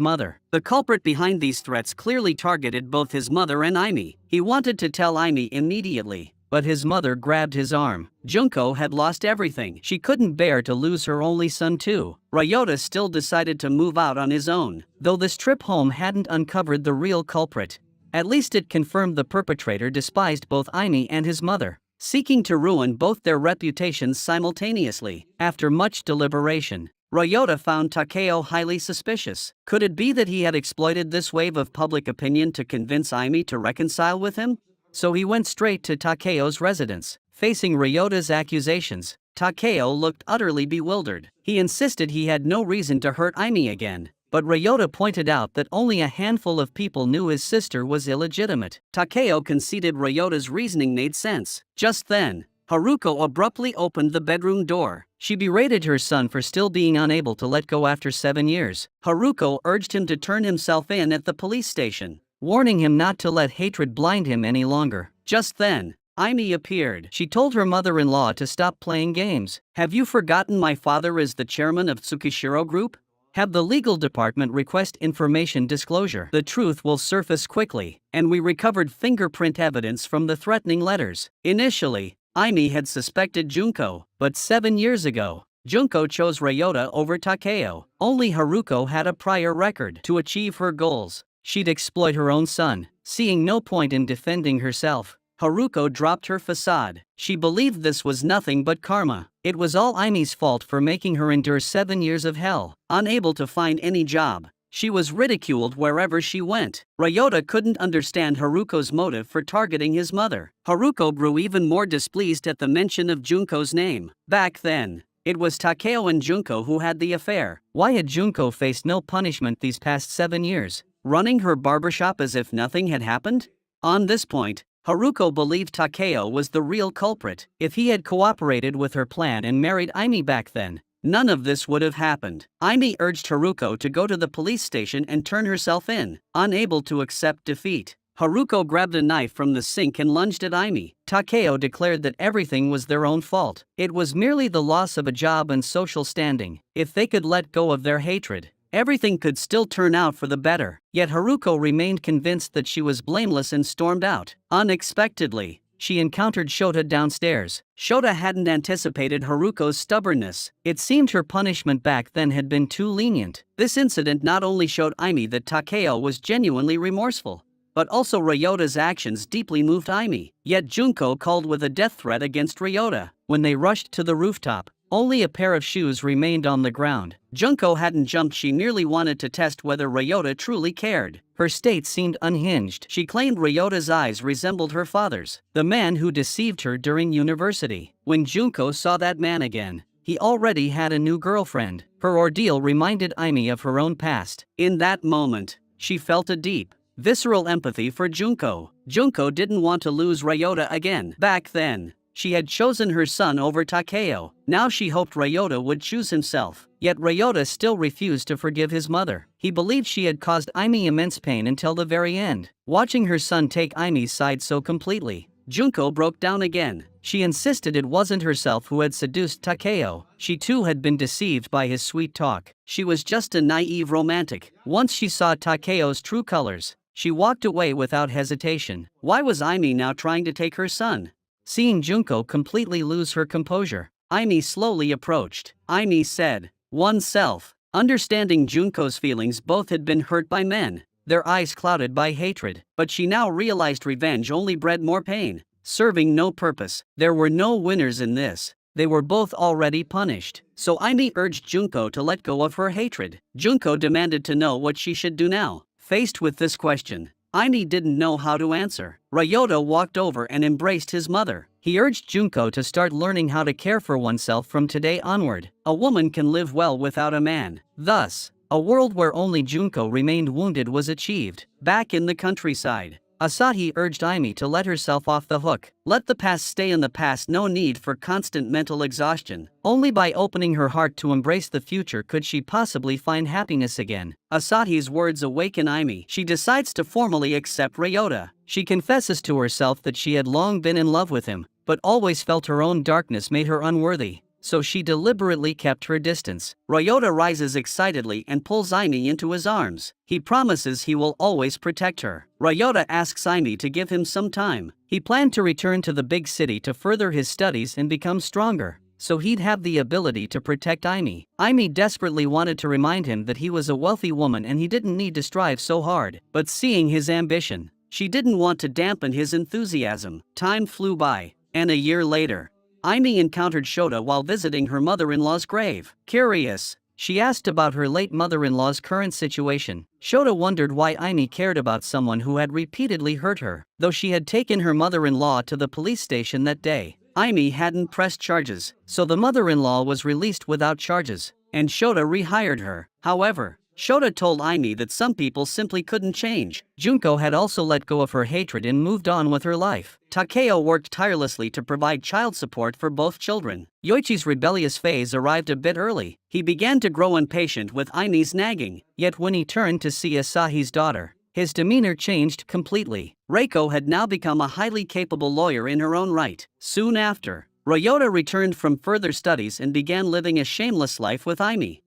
A: mother. The culprit behind these threats clearly targeted both his mother and Aimi. He wanted to tell Aimi immediately, but his mother grabbed his arm. Junko had lost everything. She couldn't bear to lose her only son too. Ryota still decided to move out on his own. Though this trip home hadn't uncovered the real culprit, at least it confirmed the perpetrator despised both Aimi and his mother, seeking to ruin both their reputations simultaneously. After much deliberation, Ryota found Takeo highly suspicious. Could it be that he had exploited this wave of public opinion to convince Aimi to reconcile with him? So he went straight to Takeo's residence. Facing Ryota's accusations, Takeo looked utterly bewildered. He insisted he had no reason to hurt Aimi again, but Ryota pointed out that only a handful of people knew his sister was illegitimate. Takeo conceded Ryota's reasoning made sense. Just then, Haruko abruptly opened the bedroom door. She berated her son for still being unable to let go after 7 years. Haruko urged him to turn himself in at the police station, warning him not to let hatred blind him any longer. Just then, Aimi appeared. She told her mother-in-law to stop playing games. "Have you forgotten my father is the chairman of Tsukishiro Group? Have the legal department request information disclosure. The truth will surface quickly." And we recovered fingerprint evidence from the threatening letters. Initially, Aimi had suspected Junko, but 7 years ago, Junko chose Ryota over Takeo. Only Haruko had a prior record. To achieve her goals, she'd exploit her own son. Seeing no point in defending herself, Haruko dropped her facade. She believed this was nothing but karma. It was all Aimi's fault for making her endure 7 years of hell. Unable to find any job, she was ridiculed wherever she went. Ryota couldn't understand Haruko's motive for targeting his mother. Haruko grew even more displeased at the mention of Junko's name. Back then, it was Takeo and Junko who had the affair. Why had Junko faced no punishment these past 7 years, running her barbershop as if nothing had happened? On this point, Haruko believed Takeo was the real culprit. If he had cooperated with her plan and married Aimi back then, none of this would have happened. Aimi urged Haruko to go to the police station and turn herself in. Unable to accept defeat, Haruko grabbed a knife from the sink and lunged at Aimi. Takeo declared that everything was their own fault. It was merely the loss of a job and social standing. If they could let go of their hatred, everything could still turn out for the better. Yet Haruko remained convinced that she was blameless and stormed out. Unexpectedly, she encountered Shota downstairs. Shota hadn't anticipated Haruko's stubbornness. It seemed her punishment back then had been too lenient. This incident not only showed Aimi that Takeo was genuinely remorseful, but also Ryota's actions deeply moved Aimi. Yet Junko called with a death threat against Ryota. When they rushed to the rooftop, only a pair of shoes remained on the ground. Junko hadn't jumped. She merely wanted to test whether Ryota truly cared. Her state seemed unhinged. She claimed Ryota's eyes resembled her father's, the man who deceived her during university. When Junko saw that man again, he already had a new girlfriend. Her ordeal reminded Aimi of her own past. In that moment, she felt a deep, visceral empathy for Junko. Junko didn't want to lose Ryota again. Back then, she had chosen her son over Takeo. Now she hoped Ryota would choose himself. Yet Ryota still refused to forgive his mother. He believed she had caused Aimi immense pain until the very end. Watching her son take Aimi's side so completely, Junko broke down again. She insisted it wasn't herself who had seduced Takeo. She too had been deceived by his sweet talk. She was just a naive romantic. Once she saw Takeo's true colors, she walked away without hesitation. Why was Aimi now trying to take her son? Seeing Junko completely lose her composure, Aimi slowly approached. Aimi said, "Oneself." Understanding Junko's feelings, both had been hurt by men, their eyes clouded by hatred. But she now realized revenge only bred more pain, serving no purpose. There were no winners in this. They were both already punished. So Aimi urged Junko to let go of her hatred. Junko demanded to know what she should do now. Faced with this question, Aimi didn't know how to answer. Ryota walked over and embraced his mother. He urged Junko to start learning how to care for oneself from today onward. A woman can live well without a man. Thus, a world where only Junko remained wounded was achieved. Back in the countryside, Asahi urged Aimi to let herself off the hook. Let the past stay in the past, no need for constant mental exhaustion. Only by opening her heart to embrace the future could she possibly find happiness again. Asahi's words awaken Aimi. She decides to formally accept Ryota. She confesses to herself that she had long been in love with him, but always felt her own darkness made her unworthy. So she deliberately kept her distance. Ryota rises excitedly and pulls Aimi into his arms. He promises he will always protect her. Ryota asks Aimi to give him some time. He planned to return to the big city to further his studies and become stronger, so he'd have the ability to protect Aimi. Aimi desperately wanted to remind him that he was a wealthy woman and he didn't need to strive so hard. But seeing his ambition, she didn't want to dampen his enthusiasm. Time flew by, and a year later, Aimi encountered Shota while visiting her mother-in-law's grave. Curious, she asked about her late mother-in-law's current situation. Shota wondered why Aimi cared about someone who had repeatedly hurt her. Though she had taken her mother-in-law to the police station that day, Aimi hadn't pressed charges, so the mother-in-law was released without charges, and Shota rehired her. However, Shota told Aimi that some people simply couldn't change. Junko had also let go of her hatred and moved on with her life. Takeo worked tirelessly to provide child support for both children. Yoichi's rebellious phase arrived a bit early. He began to grow impatient with Aimi's nagging, yet when he turned to see Asahi's daughter, his demeanor changed completely. Reiko had now become a highly capable lawyer in her own right. Soon after, Ryota returned from further studies and began living a shameless life with Aimi.